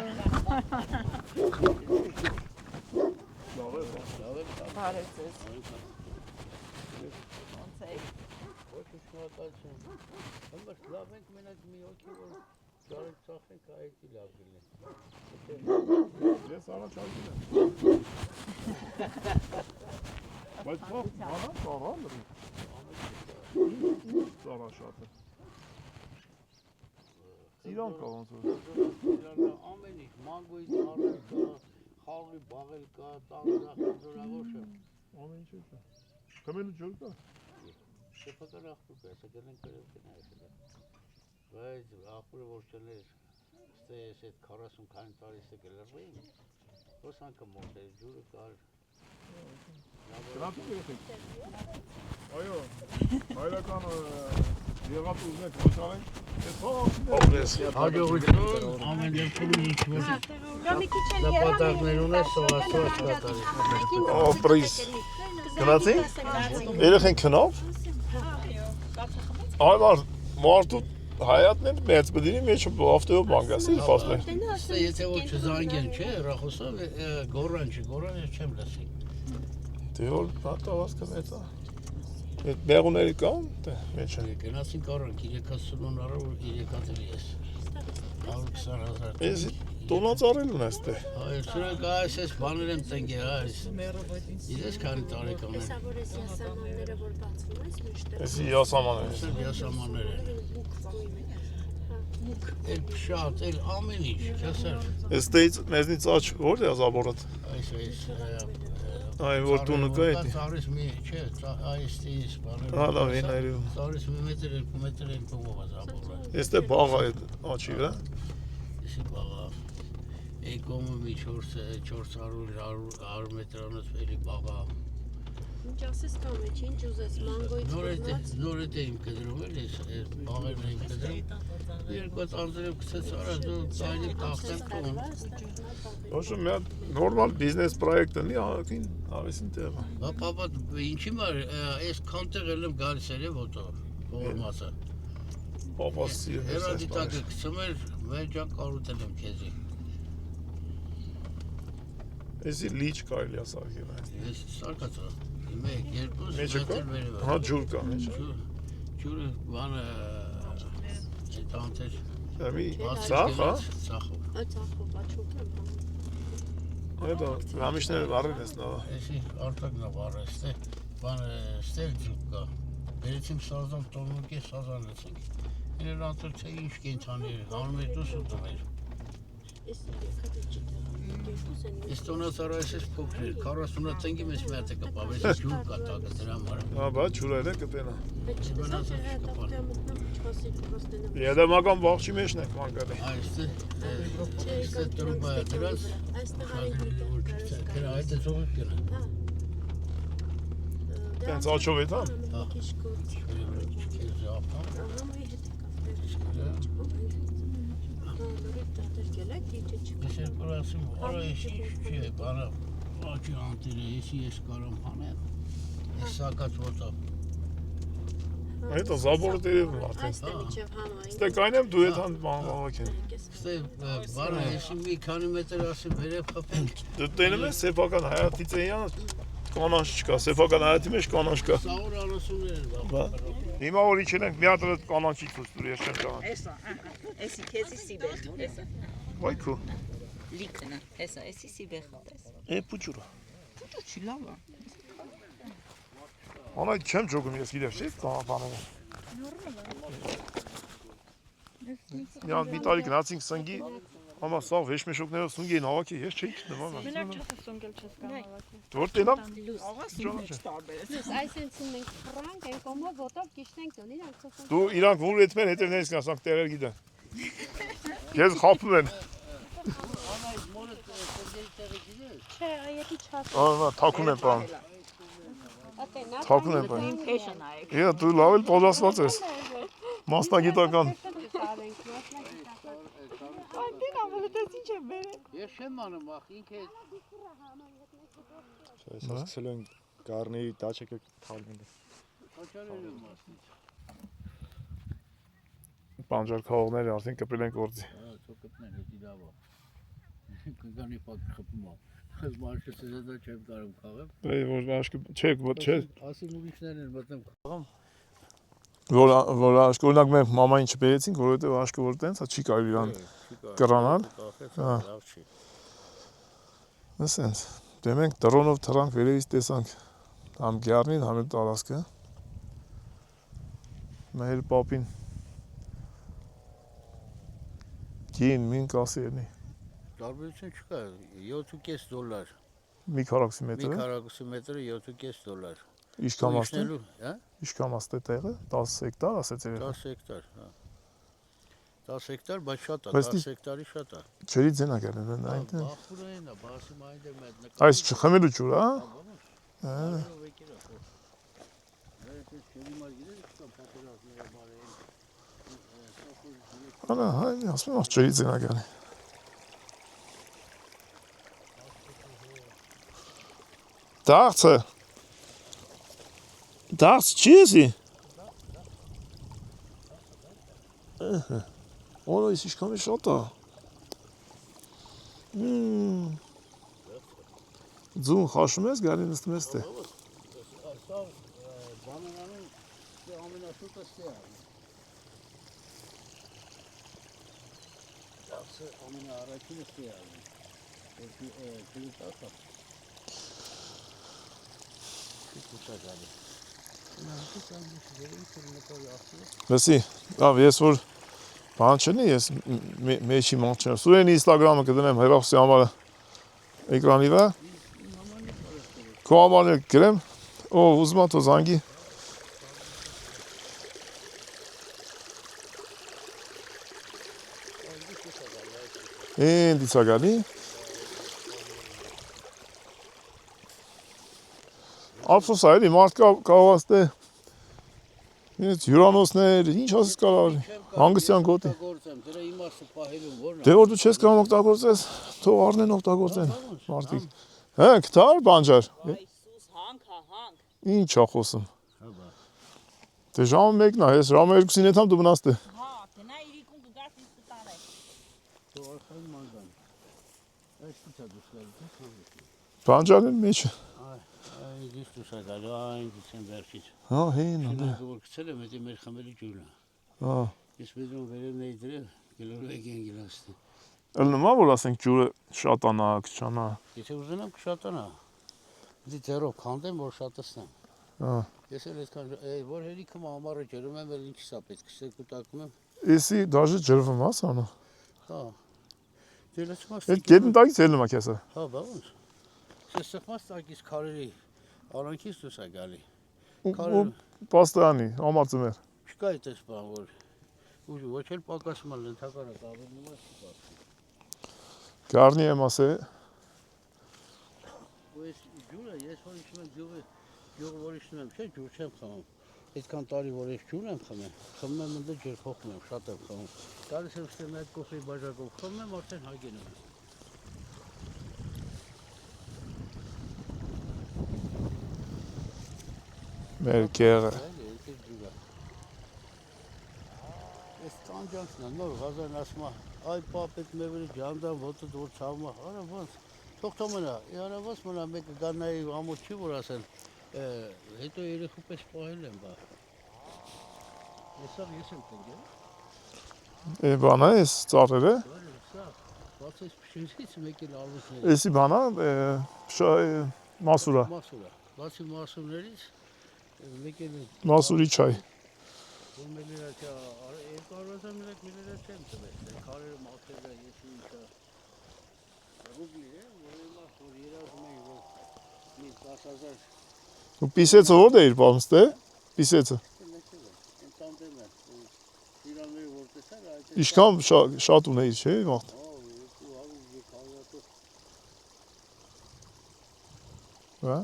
Լավ է։ Բարև ձեզ։ Ոնց եք։ Ոչ շնորհակալություն։ Համբարձ լավ ենք մենակ մի օքի որ ճարեք ծախենք այդի լավ գնի։ Ես առաջարկում եմ։ Բայց փող բանա ծառան դրի։ Ծառա շատ է։ Ծիրան կա ոնց որ։ Ամեն ինչ մանգոյից առել կա, խաղի բաղել կա, տաղզախազորավորշը։ Ամեն ինչ է։ Կամենու ջուր կա։ Շեփական աղբուր կա, սա գնենք կրև կնայես։ Բայց աղբուրը որ չներ, ստե ես այդ 40 քանի տարի ստե գլրվեին, հոսանքը մոտ էր, ջուրը կար։ Գնացում եք։ Այո, հայրական եղած ուզնեք ոչարենք, ես փող Հաջողություն, ամեն դեպքում ինչ որ նպատակներ ունես, սովասված կատարի։ Ապրիս։ Գնացի։ Երեխեն քնավ։ Այմար մարդու հայատն մեծ բդինի մեջ ավտոյով բանգասի ֆաստ։ Եթե որ չզանգեն, չէ, ռախոսով գորան ես չեմ լսի։ Դե որ պատահած կմեծա։ Այդ մեղուների կան, դե մեջ են։ Գնացին կարան 380 առավ 3-ատելի ես։ 120,000։ Ես տոնածառել ունես դե։ Այո, սրանք այս բաներ եմ տնկել, այս։ Իրես քանի տարեկան են։ Հեսա որ ես յասամանները որ բացվում ես մեջտեղ։ Էսի յասամաններ են։ Յասամաններ են։ Էլ շատ, էլ ամեն ինչ, չասար։ Էստեից մեզնից աչ որ է զաբորդ։ Այս Այ որ տունը կա էդի։ Ծառից մի, չէ, այստեղից բաներ։ Հա, լավ են այրու։ Ծառից 1 մետր, 2 մետր են կողով զաբորը։ Էստե բաղա է աչի վրա։ Եսի բաղա։ Էկոմը մի 400 մետրանոց էլի բաղա։ Ինչ ասես կամ է, ինչ ուզես, մանգոյից Նորետ եմ կդրում էլ ես, բաղերն եմ կդրում։ Երկու անձրև կցեց արա, դու ծայլի տախտեմ կողում։ Ոչ մի հատ նորմալ բիզնես պրոյեկտ ունի, ահագին ավեսին տեղը։ Բա պապա, ինչի մար, այս քանտեղ եմ գալիս էր ոտո, ողորմասը։ Պապաս սիրում ես այս Հերադիտակը կցում էր, վերջան կարուտել եմ քեզի։ Էսի լիճ կարելի է սարքել այս։ Ես սարկացա, 1, 2 Մեջը կա։ մետր վերևը։ Հա ջուր կա մեջը։ Ջուրը բանը, այդ անտեր։ Մի ծախ, հա։ Ծախով։ Ծախով, աչուկ եմ համ։ Այդ ռամիշները վառել ես նավա։ Էսի արտակն է վառը, բանը ստել ջուկ կա։ Բերեցինք սազան, տորմուկի սազան լեցինք։ Իրեր անտր չէ ինչ կենցանի էր, հանում էր դուս ու դում էր։ Ստոնացարայս փոքր 40 ցենտի մեծ մյակը կպավես ջուր կատակը դրա համար։ Հա, բա ջուրերը կպենա։ Եդեմական բաղջի մեջն եք մանկալի։ Այստեղ տրուբա դրած դրա այդ ծովը կնա։ Տենց աչով է դա։ Ես ասում, օր չի բանա, աչի անտերը, ես կարամ հանեմ։ Ես սակած ոտա։ Это забор դերևն արդեն։ Ստե կայնեմ դու այդ հան բանվավակեն։ Ստե բանը ես մի քանի մետր ասեմ վերև խփեմ։ Դու տենում ես սեփական հայատից էյան կանանչ չկա, սեփական հայատի մեջ կանանչ կա։ Սա որ անասուններ են Բա։ Հիմա որ իջել ենք մի հատ այդ կանանչի ցույց տուր, ես չեմ ճանաչում։ Էսա, էսի քեզի սիբեխ, էսա։ Վայ քո։ Լիքնա, էսա, էսի սիբեխ, էս։ Է պուջուրա։ Պուջու չի լավ է։ Անայ չեմ ճոգում ես գիտես, չէ՞, բանը։ Յան Վիտալի գնացինք սնգի, ամա սա վեշմեշոկներով սունգի են հավաքի, ես չէի գտնում։ Մենակ չես սունգել չես կարող։ Դուր տենամ։ Աղա սիբեխ տարբեր։ Այսինքն մենք ֆրանկ ենք ոմը ոտով գիշտենք դու իրանք ծոցում։ Դու իրանք որ այդ մեն հետևներից գնացանք տեղեր գիտեն։ Ես խափում են։ Չէ, այետի չաս։ Ահա, թակուն են բան։ Ատենա։ Թակուն են բան։ Fashion այ։ Եա դու լավ էլ պատասխանած ես։ Մասնագիտական։ Ես չեմ անում, ախ ինքը Ես ասել եմ գառնի դաչեկը թալմել։ հաճարել եմ ասում։ Բանջար խաղողները արդեն կպրել են գործի։ Հա, ցոկտներ էդի լավ է։ Կգանի պակ խփում է։ Ես մարշը սեզա չեմ կարող խաղեմ։ Դե որ աշկը չէ։ Ասի ուրիշներն են մտնում խաղամ։ Որ աշկը օրինակ մենք մամային չբերեցինք, որովհետև աշկը որ տենց, չի կարելի իրան կռանալ։ Հա։ Լավ չի։ Ասենց։ Դե մենք դրոնով թռանք վերևից տեսանք համ գյարնին, համ էլ տարածքը։ Մեր պապին գին մին կասի էլի։ Տարբերություն չկա, $7.5 Մի քառակուսի մի մետրը։ քառակուսի մետրը $7.5 Իշքան աստե։ հա? Իշքան աստե տեղը 10 հեկտար ասեց երբ։ 10 հեկտար, հա։ 10 հեկտար, բայց շատ է, Բայց 10 հեկտարի շատ է։ Չերի ձենա գալեն այնտեղ։ Բախուրեն է, բասում այնտեղ մետ նկար։ Այս չխմելու ջուր, հա։ Անա, հայ, ասում եմ, չերի ձենա գալեն։ Դարձը։ Դարձ չի եսի։ Օրա ես իշքան է շատ է։ Ձուն խաշում ես, գալի նստում ես թե։ Սա բանանանում ամենաշուտը ստե է։ Դասը ամենաառաջինը ստե է։ Քիլոտակը։ Քիլոտակը գալի։ Լսի, լավ, ես որ բան չնի, ես մեջի մանչ չեմ։ Սուրեն ինստագրամը կդնեմ հերախոսի համարը էկրանի վրա։ Քո համարը գրեմ, ով ուզում է թող զանգի։ Էն դիցա գալի։ Ափսոս է, էլի մարդ կարող աստ է Ես հյուրանոցներ, ինչ ասես կարող հանգստյան գոտի։ Դրա իմաստը պահելուն որն է։ Դե որ դու չես կարող օգտագործես, թող առնեն օգտագործեն մարդիկ։ Հա, կտար բանջար։ Այսուս հանք, հանք։ Ինչ ա խոսում։ Դե ժամը 1-ն է, ես ժամը 2-ին եթամ դու մնաս դե։ Հա, գնա իրիկուն կգաս ինձ կտանե։ Թող արխային մանգան։ Այս ինչ է դուսկալի։ Բանջարն մեջ։ Ay, դիշ դուսակալի, այն դիցեն վերջից։ Հա, հին է։ Որ գցել եմ, դա մեր խմելի ջուրն է։ Հա։ Ես մեջում վերևն էի դրել, գլորվեք են գլաստի։ Ելնումա որ ասենք ջուրը շատանա, քչանա։ Եթե ուզենամ կշատանա։ Դի ձեռով քանդեմ, որ շատացնեմ։ Հա։ Ես էլ այդքան որ հերիքը համարը ջրում եմ, էլ ինչի սա պետք է կուտակում եմ։ Էսի դաժե ջրվում է սանո։ Հա։ Այդ գետն տակից ելնում եք հեսա։ Հա, բա ոնց։ Սա սխմած տակից քարերի արանքից դուրս է գալի։ Ու պաստանի, ամածմեր։ Չկա այդպես բան, որ ոչ էլ պակասում են ընդհակառակ ավելնում է չկա։ Գարնի եմ ասե։ Ու այս ջուրը, ես որ իջնում եմ ջուրը որ իջնում եմ, չէ, ջուր չեմ խմում։ Այդքան տարի որ ես ջուր եմ խմում եմ ընդ ջուր փոխում եմ, շատ եմ խմում։ Գալիս եմ ստեմ այդ կոֆե բաժակով խմում եմ, արդեն հագենում եմ։ Մեր կեղը։ Այս տանջանքն է, նոր Ղազարն ասում է, այ պապ այդ մեր վրա ջանդան ոտը դուր ցավում է, արա ոնց, թող մնա, արա ոնց մնա, մեկը գանայի ամոթ չի որ ասեն, հետո երեխու պես պահել եմ բա։ Եսավ ես եմ տնկել։ Բանա ես ծառերը։ Սա, բաց այս փշերից մեկ էլ արվեսներ։ Էսի բանա մասուրա։ Մասուրա, բացի մասուրներից մեկ էլ Մասուրի չայ։ որ մելիրա չա, երկու արվազան մելիրա չեմ տվել, քարերը մաքրելը ես ինչա։ Ռուբլի է, որ երազում էի, որ մի 10,000 Ու պիսեցը ո՞ր է իր պամստե։ Պիսեցը։ Ընտանտեմ է, իրանները որ տեսար, այդ Իշքան շատ ունեի, չէ՞ վաղտ։ 200 Հա։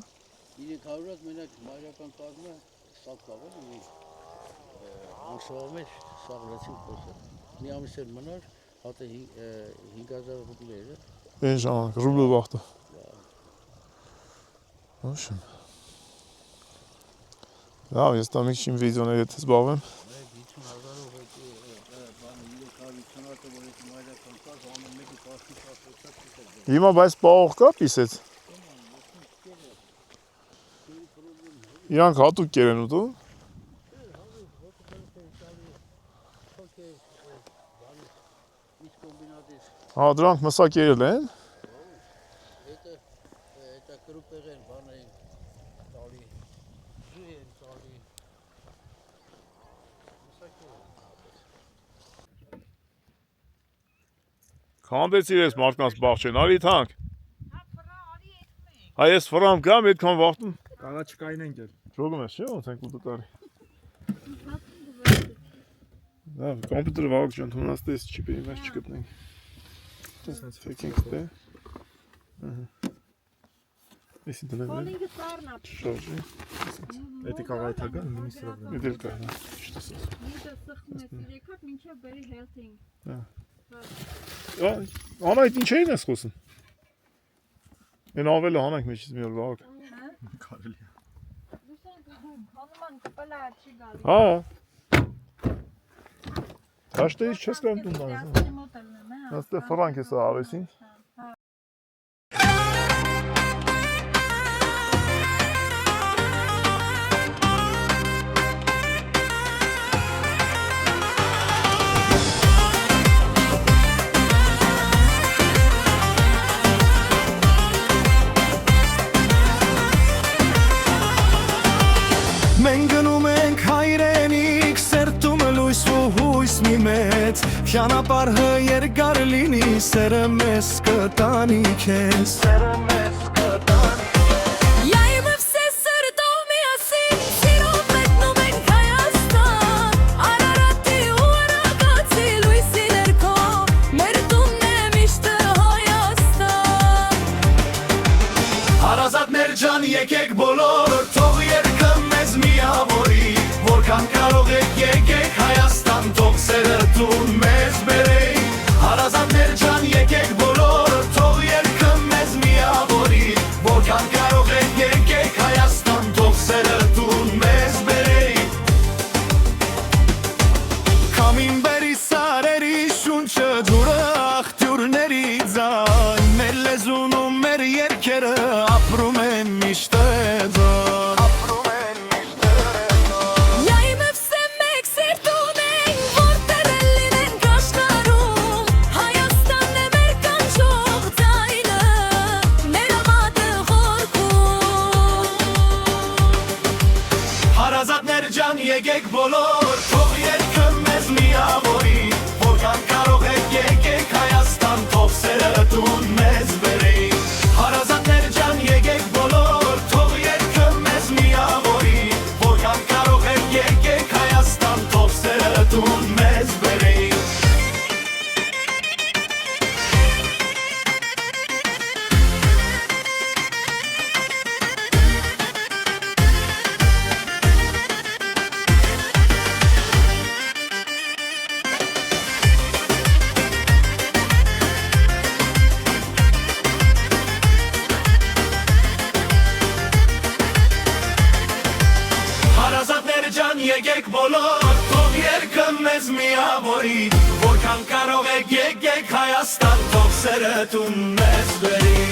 300-ը մենակ մայրական տակնը սակ կավել ու անշողով մեջ սաղրացին խոսը։ Մի ամիս էր մնար, հատը 5,000 ռուբլի էր։ Այն ժամանակ ռուբլը վաղտը։ Ոչմ։ Լավ, ես տամիք չիմ վիդեոների հետ զբաղվեմ։ 50,000-ով այդ բանը 350-ը որ այդ մայրական տակ ամեն մեկի 10-15 Հիմա բայց պաղող կա պիսեց։ Իրանք հատուկ կեր են ուտում։ Հա, դրանք մսակ երել են։ Это крупերեն բանը են տալի, ջի են տալի, Քանդեցիր ես մարդկանց բաղջեն, արի թանք։ Հայ ես վրամ գամ, այդքան վաղտում։ Կանաչկային ենք էլ։ Ժոգում ես, չէ՞ ոնց ենք ուտը տարի։ Լավ, կոմպյուտերը վաղուկ ջան, թունաստես չի բերի, մեզ չգտնենք։ Տեսնեց ֆեքինք դե։ Էսի դնեմ են։ Շորժի։ Էդի կաղայթական մինիստրով։ Իդել կա, ճիշտ ասած։ Անայդ ինչ էին ես խոսում։ Են ավելը հանանք մեջից մի օր վաղուկ։ Կարելի է։ Հա։ Դաշտերից չես կամ տուն դանես։ Աստեղ ֆրանք ես ավեսին։ Մենք գնում ենք հայրենիք, սերտում լույս ու հույս մի մեծ, Ճանապարհը երկար լինի, սերը մեզ կտանի քեզ, սերը մեզ կտանի քեզ։ Յայմը վսե սրտով միասին, սիրով մեկնում ենք Հայաստան, Արարատի ու Արագածի լույսի ներքո, մեր տունն է միշտ Հայաստան։ Հարազատներ ջան, եկեք բոլոր, թող երկը մեզ միավորի, որքան կարող եք եկեք Հայաստան, թող սերը տուն մեզ բերեի։ Հարազատներ ջան, եկեք բոլոր, թող երկը մեզ միավորի, որքան կարող եք եկեք Հայաստան, թող սերը տուն մեզ բերեի։ Քամին բերի սարերի շունչը, ջուրը աղբյուրների ձայն, մեր լեզուն ու մեր երգերը ապրում են միշտ ձան, ապրում են միշտ ձան։ Յայմը վսե մեկ սերտուն ենք, որտեղ էլ լինենք աշխարհում, Հայաստանն է մեր կանչող ձայնը, մեր ամատը խորքում։ Հարազատներ ջան, եկեք բոլոր, թող երկը մեզ միավորի, որքան կարող եք եկեք Հայաստան, Հայաստան թող սերը տուն մեզ բերի Հարազատներ ջան եկեք բոլոր թող երկը մեզ միավորի Որքան կարող եք եկեք Հայաստան թող սերը տուն մեզ բերի Հարազատներ ջան եկեք բոլոր թող երկը մեզ միավորի Որքան կարող եք եկեք Հայաստան թող սերը տուն մեզ բերի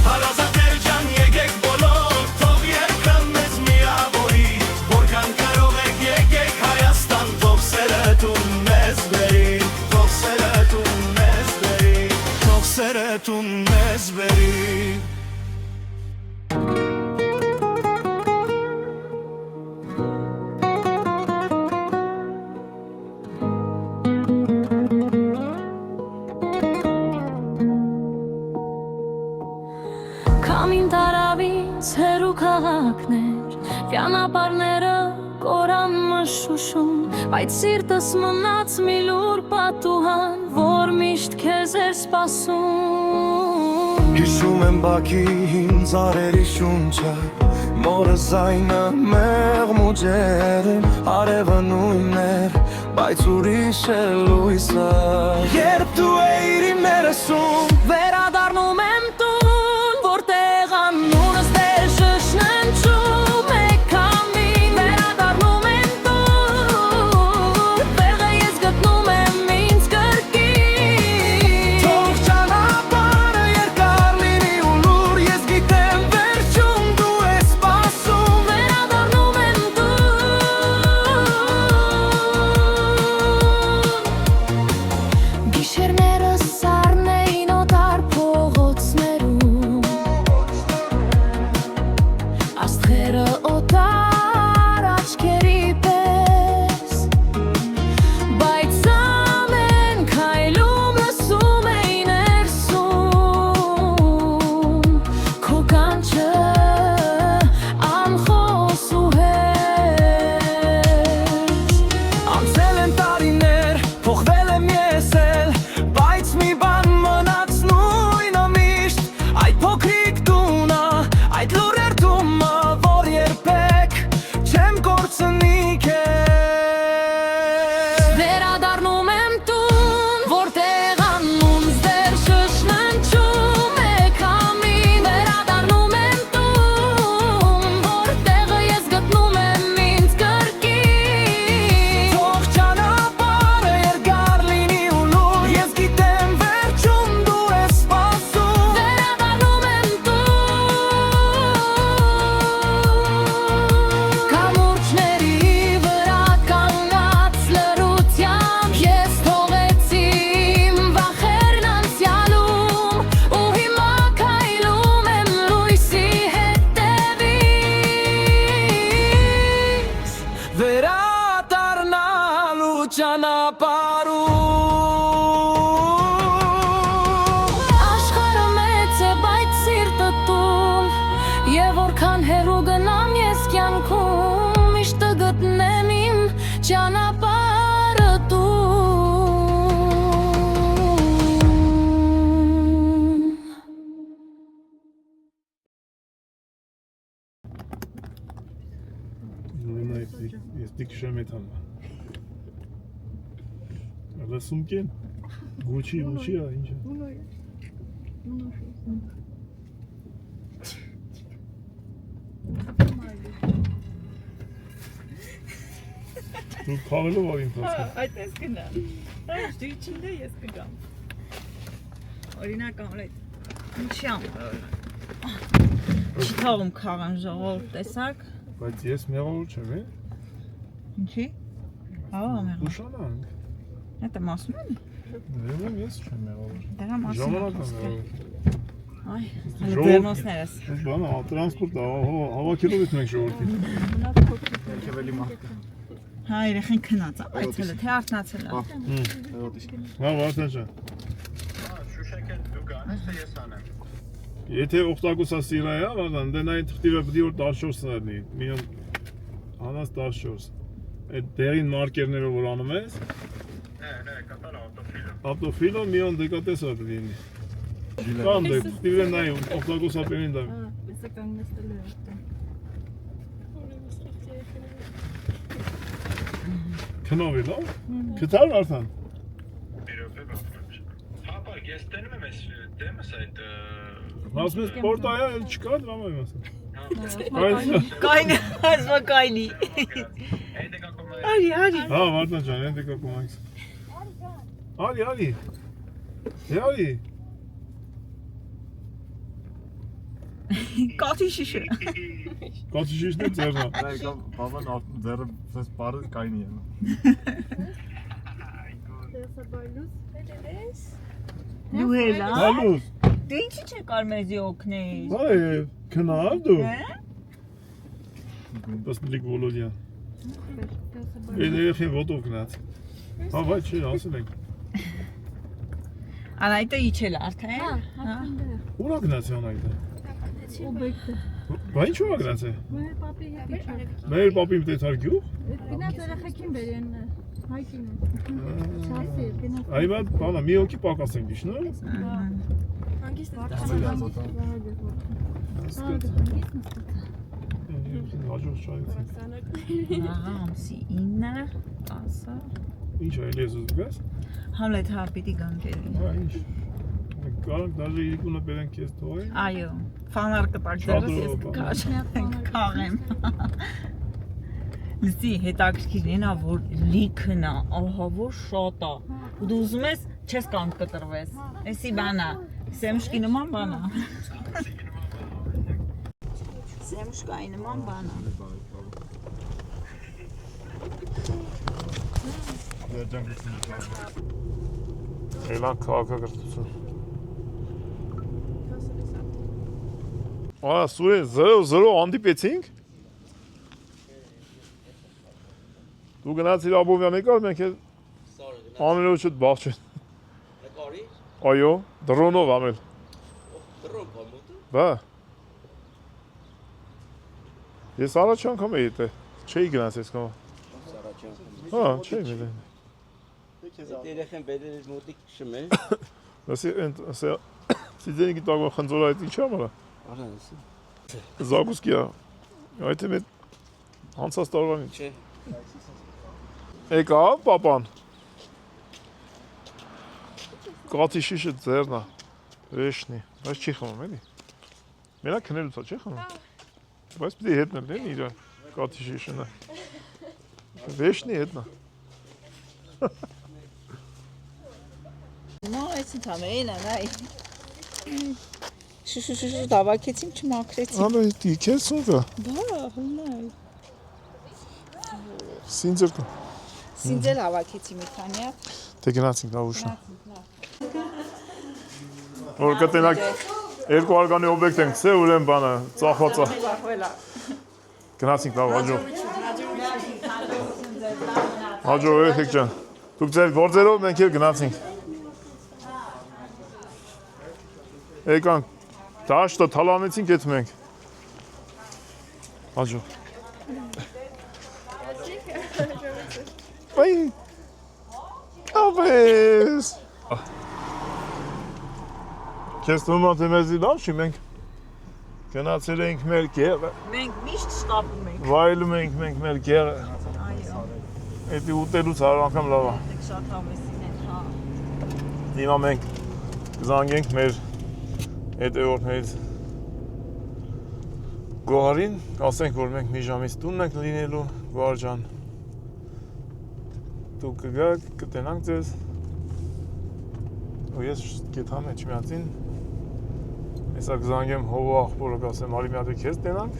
Հարազատներ ջան եկեք բոլոր թող երկը մեզ միավորի Որքան կարող եք եկեք Հայաստան թող սերը տուն մեզ բերի Թող սերը տուն մեզ բերի Թող սերը տուն մեզ բերի Քամին տարավից հերու քաղաքներ Ճանապարհները կորան մշուշում Բայց սիրտս մնաց մի լուր պատուհան Որ միշտ քեզ էր սպասում Հիշում եմ Բաքի հին ծառերի շունչը Մորը զայնը մեղմ ու ջերմ Արևը նույնն էր, բայց ուրիշ է լույսը Երբ դու էիր իմ ներսում Վերադառնում եմ տուն Որտեղ անունս դեր շշնջում է քամին Վերադառնում եմ տուն Տեղը ես գտնում եմ ինձ կրկին Թող ճանապարհը երկար լինի ու լուր Ես գիտեմ վերջում դու ես սպասում Վերադառնում եմ տուն Գիշերները սառն էին օտար փողոցներում Աստղերը օտար աչքերի պես Բայց ամեն քայլում լսում էի ներսում Քո կանչը անխոս ու հեշտ Անցել են տարիներ, փոխվել եմ ես էլ Բայց մի բան մնաց նույնը միշտ Այդ փոքրիկ տունը, այդ լուր երդումը Որ երբեք չեմ կորցնի քեզ Վերադառնում եմ տուն Որտեղ անունս դեր շշնջում է քամին Վերադառնում եմ տուն Որտեղը ես գտնում եմ ինձ կրկին Թող ճանապարհը երկար լինի ու լուր Ես գիտեմ վերջում դու ես սպասում Վերադառնում եմ տուն Կամուրջների վրա կանգնած լռությամբ Ես թողեցի իմ վախերն անցյալում Ու հիմա քայլում եմ լույսի հետևից Վերադառնալու ճանապարհում Աշխարհը մեծ է, բայց սիրտը տուն Եվ որքան հեռու գնամ ես կյանքում Միշտ գտնեմ իմ ճանապարհը տուն Ես դիքշեմ էթան Լսում կեն Գուչի է ինչ է Դու քավելով ար ինքնացում Այդ ես գնամ Դու իչիլը ես կգամ Օրինակ ամրետ Ինչի ամրոլ Չթաղում քաղան ժողով տեսակ Բայց ես մեղավոր չեմ է Ինչի? Ահա մեղավոր Ուշանանք Այդ եմ ասում եմ Դրեմ ես չեմ մեղավոր Դրա մասին Ժամանակ եմ մեղավոր Այ, հələ բերնոսներս Բանա, տրանսպորտ հավաքելով ես մենք ժողորդին Հա, երեխեն քնած, այցել է, թե արթնացել է Հա, վարդան ջան Եթե օգտագործա սիրայա, վազան, դե նայն թղթիրը պիտի որ 14-ն լինի, միոն հանած 14։ Այդ դերին մարկերներով որ անում ես։ Ավտոֆիլո միոն դեկատեսա պիտի լինի։ Կան դե, թղթիրը նայ օգտագործա պերին դա։ Քնով է, լավ։ Քթար արդան։ Հապա, ես տենում եմ ես դեմս այդ Ասում ես սպորտ այա, էլ չկա դրամ եմ ասում։ Կայնի, ասմա կայնի։ Արի, արի։ Հա, Վարդան ջան, են դեկա կոմակս։ Արի, արի։ Արի։ Կաթի շիշը։ Կաթի շիշն է ձեռնա։ Բաբան ձեռը սես բարը կայնի է։ Դու հելա։ Հալուս։ Դու ինչի՞ չեկար մեզի օգնեիր։ Այ, քնավ դու։ Պասնիկ Վոլոդյան։ Երեխին ոտով գնաց։ Հա, վայ չի, ասել ենք։ Անայտը իջել արդեն։ Ուրա գնաց անայտը։ Բա ինչու գնաց է։ Մեր պապի մտեց արգյուղ։ Գնաց երեխեքին բերեն հայկին։ Այվա, բանա, մի հոգի պակաս ենք իշնը։ Հաջող շայեցին։ Ահա, ամսի 9, 10։ Ինչ է, էլ ես ուզգաս։ Համլետ հա պիտի գանքերի։ Հա, ինչ։ Կարանք դաժե իրիկունը բերենք ես թողային։ Այո, ֆանար կտակ ձերս ես կաղեմ։ Լսի, հետաքրքիր ենա, որ լիքն է, ահա որ շատ է։ Ու դու ուզում ես, չես կան կտրվես։ Էսի բանա, սեմշկի նման բանա։ Սեմշկայի նման բանա։ Էլան քաղաքակրթություն։ Ահա, Սուրեն 0-0 հանդիպեցինք։ Դու գնացիր Աբովյան եկար, մենք անելով չդ բաղջեն։ Այո, դրոնով ամել։ Բա։ Ես առաջ անգամ էի դե, չէի գնացես կամա։ Հա, չէի մելեն։ Երեխեն բերել ես մոտիկ շմել։ Լսի, սիդենիկի տակվա խնձորը այդ ինչ ամարա։ Արա, լսի։ Զագուսկիա, այդ եմ էտ հանցած տարվանից։ Չէ։ Եկավ, պապան։ Կաթի շիշը ձերնա, վեշնի, բայց չի խմում էլի։ Մենակ քնելուց է, չի խմում։ Բայց պիտի հետնել են իրան, կաթի շիշնը։ Վեշնի հետնա։ Նա այս ընդամենը, նայ։ Շուշուշուշ դավակեցիմ չմաքրեցիմ։ Անա, դիքես սունկա։ Բա, հնայ։ Սինձեր կա։ Սինձել հավաքեցի մի քանի հատ։ Դե գնացինք լավ ուշնա։ Որ կտենակ երկու արգանի օբյեկտ ենք ցե ուրեմն բանը ծախվածա։ Գնացինք լավ հաջող։ Հաջող եք ջան։ Դուք ձեր գործերով մենք էլ գնացինք։ Եկանք դաշտը թալանեցինք այդ մենք։ Հաջող։ Վայ։ Կավես։ Քեզ թվում է թե մեզի լավ չի մենք գնացել ենք մեր գեղը։ Մենք միշտ շտապում ենք։ Վայելում ենք մենք մեր գեղը։ Այո։ Էդի ուտելուց հարու անգամ լավ է։ Դեք շատ հավեսին են, հա։ Հիմա մենք կզանգենք մեր հետևորդներից Գոհարին, ասենք որ մենք մի ժամից տունն ենք լինելու, Գոհար ջան։ Դուք կգաք, կտենանք ձեզ։ Ու ես կեթամ էջ միածին։ Հեսա կզանգեմ հովո աղբորը կասեմ, արի մի հատ քեզ տենանք։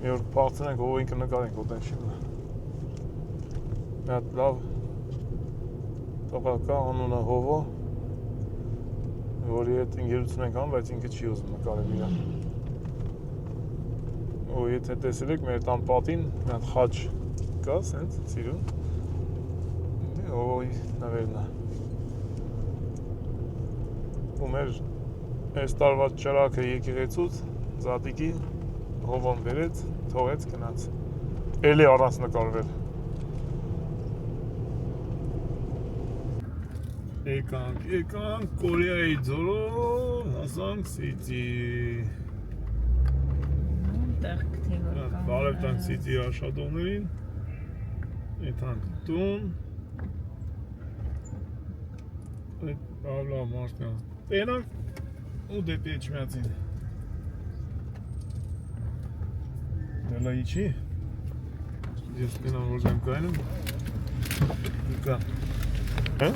Մի օր պաղցնենք հովոին կնկարենք ոտեն չի վրա։ Մի հատ լավ տողակա անունը հովո, որի հետ ինգերություն ենք անում, բայց ինքը չի ուզում նկարել իրան։ Ու եթե տեսել եք մեր տան պատին, մի հատ խաչ կա, սենց, սիրուն։ Հովոյի նավերն է։ ու մեր այս տարվա ճրակը եկեղեցուց Զատիկի հովոն բերեց, թողեց գնաց։ Էլի առանց նկարվել։ Եկանք Կորեայի ձորով, հասանք Սիթի։ Տեղ գտի որ կան։ Բարև տանք Սիթի աշխատողներին։ Եթանք տուն։ Այդ լավ մարդկան։ Տենանք ու դեպի Էջմիածին։ Դելա իչի։ Ես կնամ որ եմ կայնում։ Դուկա։ Հա?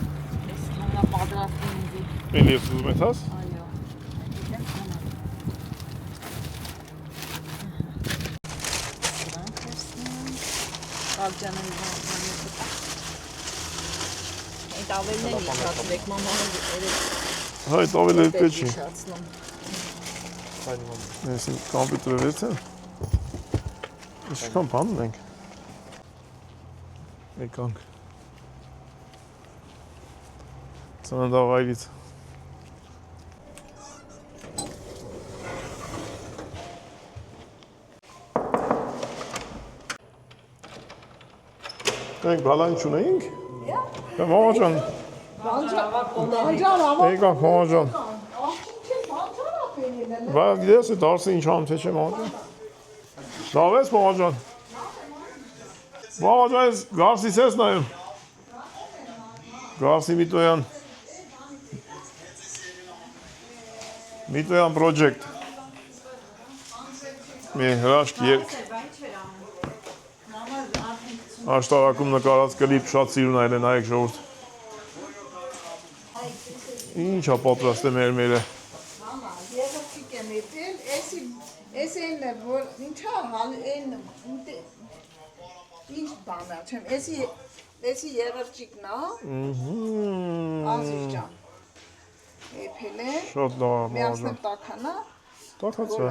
Ես հանա պատրաստում ինձի։ Էլի ես ուզում ես հաս։ Այո։ Ալջանը իմանալի է։ Այդ ավելն է իշխացվեք մամանը երեք։ Հայ տավել է պետք չի։ Իշխացնում։ Ես իմ կամպյուտերը վեց է։ Ինչքան բան ունենք։ Եկանք։ Ծննդավայրից։ Մենք բալան չունեինք։ Մամա ջան։ Բանջան ավա։ Եկանք մամա ջան։ Աղջիկ չէ, բանջան ապերին է։ Բա գիտես է դարսը ինչ անում թե չէ մամա ջան։ Լավ ես մամա ջան։ Մամա ջան ես Գարսից ես նայում։ Գարսի Միտոյան։ Միտոյան project։ Մի հրաշք երկ։ Աշտարակում նկարած կլիպ շատ սիրուն այլ է նայեք ժողովուրդ։ Ինչ է պատրաստ է մերը։ Մամա, երեխիկ եմ եկել, էսի են որ ինչա այն ինչ բան է, չեմ, էսի երեխիկն է, Ազիզ ջան, եփել է, Շատ լավ է մամա միացնեմ ջան։ տականա, Տակած է։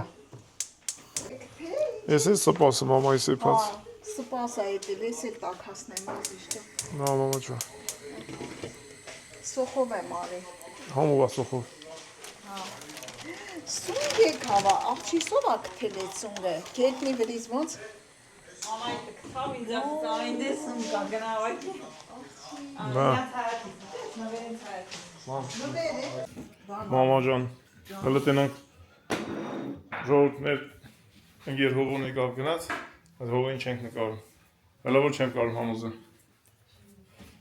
Ես է սպասը մամայի սեփած։ սպաս է ետել, ես էլ տակասնեմ Ազիզ ջան, Նա մամա ջան։ սոխով եմ արի, Համով է սոխով։ սունգ եք հավա, աղջիսով ա կթել էտ սունգը, կետնի վրիզ ոնց, Մամա ջան, հələ տենանք ժողովուրդ մեր ընկեր հովոն եկավ գնաց, այդ հովին չենք նկարում, հələ որ չեմ կարում համոզը։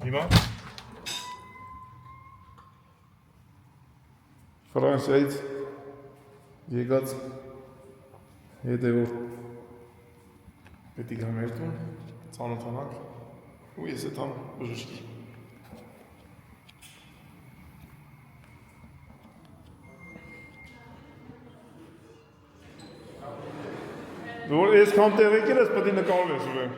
Հիմա Ֆրանսիայից եկած հետևով պետք է մեր տուն, ծանոթանանք ու ես էդ համ բժշկի։ Դու որ այսքան տեղ եկել ես պետք է նկարում ես ուրեմն։